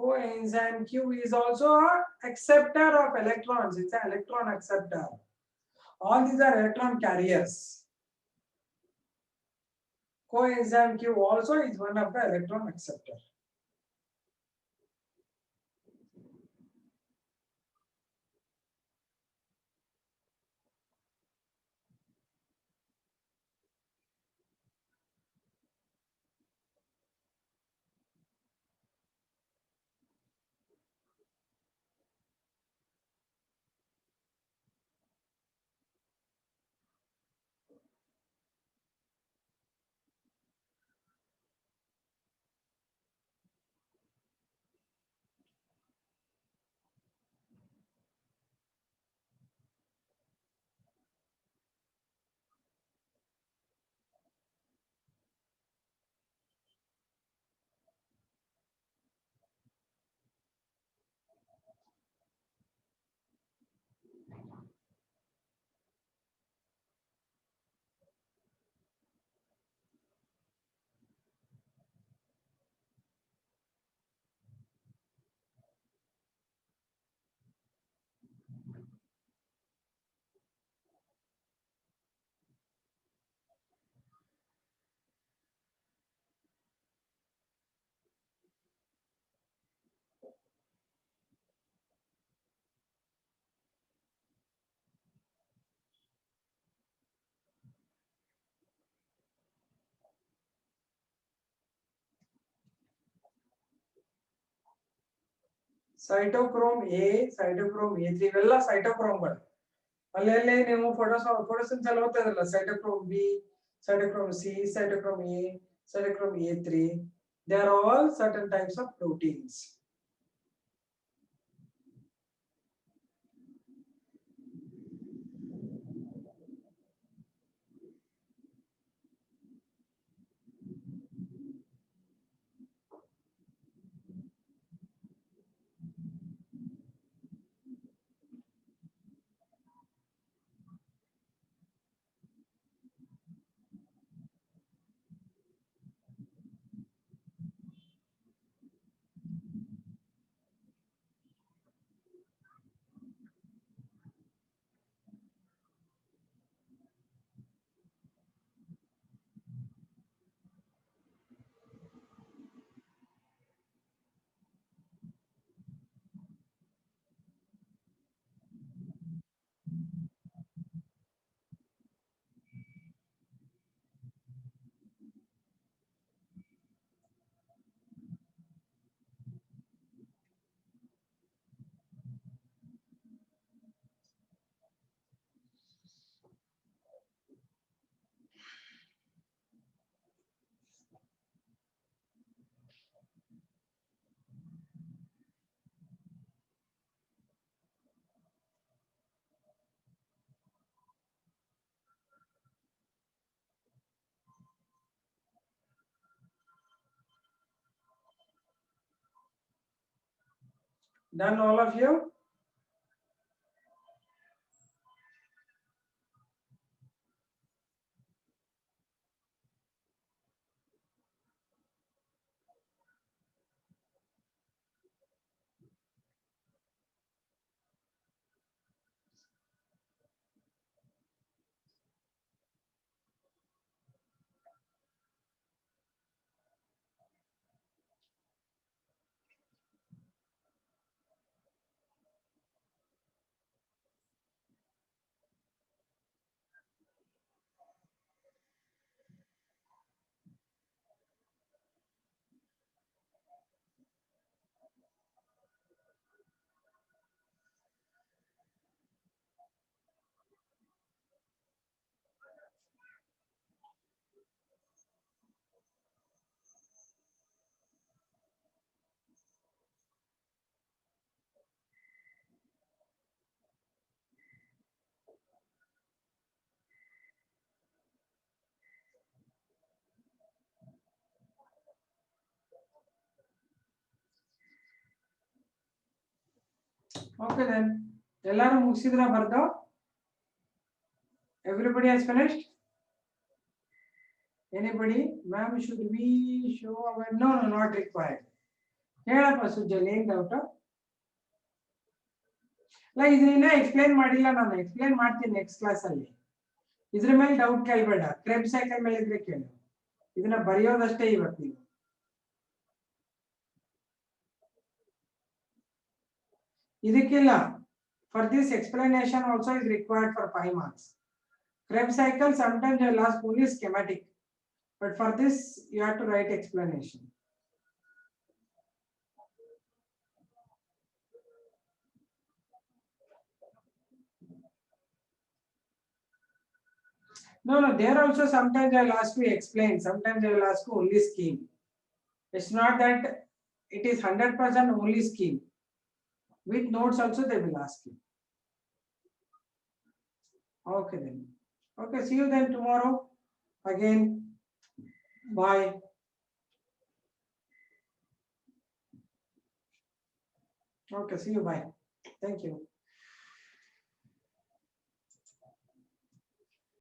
Coenzyme Q is also a acceptor of electrons. It's an electron acceptor. All these are electron carriers. Coenzyme Q also is one of the electron acceptor. Cytochrome A, cytochrome A3 ಇವೆಲ್ಲ ಸೈಟೋಕ್ರೋಮ್ಗಳು. ಅಲ್ಲಲ್ಲಿ ನೀವು photosynthesis ಅಲ್ಲಿ ಓದ್ತಾ ಇದ್ರಲ್ಲ, cytochrome B, cytochrome C, cytochrome A, cytochrome A3, they are all certain types of proteins. Done, all of you? Okay then. ಎಲ್ಲರೂ ಮುಗಿಸಿದ್ರ ಬರ್ದು? Everybody has finished? Anybody? Ma'am, should we show our... No, not required. ಹೇಳಪ್ಪ ಸುಜಲ್ ಏನ್ doubt? ಅಲ್ಲ ಇದನ್ನ explain ಮಾಡಿಲ್ಲ, ನಾನು explain ಮಾಡ್ತೀನಿ next class ಅಲ್ಲಿ. ಇದ್ರ ಮೇಲೆ ಡೌಟ್ ಕೇಳಬೇಡ, ಕ್ರೆಬ್ ಸೈಕಲ್ ಮೇಲೆ ಇದ್ರೆ ಕೇಳು. ಇದನ್ನ ಬರೆಯೋದಷ್ಟೇ ಇವತ್ತು ನೀವು. ಇದಕ್ಕಿಲ್ಲ. For this explanation also is required for 5 marks. Krebs cycle sometimes you will ask only schematic, but for this you have to write explanation. No, there also sometimes I will ask you explain, sometimes I will ask you only scheme. It's not that it is 100% only scheme. With notes also they will ask you. Okay then. Okay, see you then tomorrow again. Bye. Okay, see you. Bye. Thank you.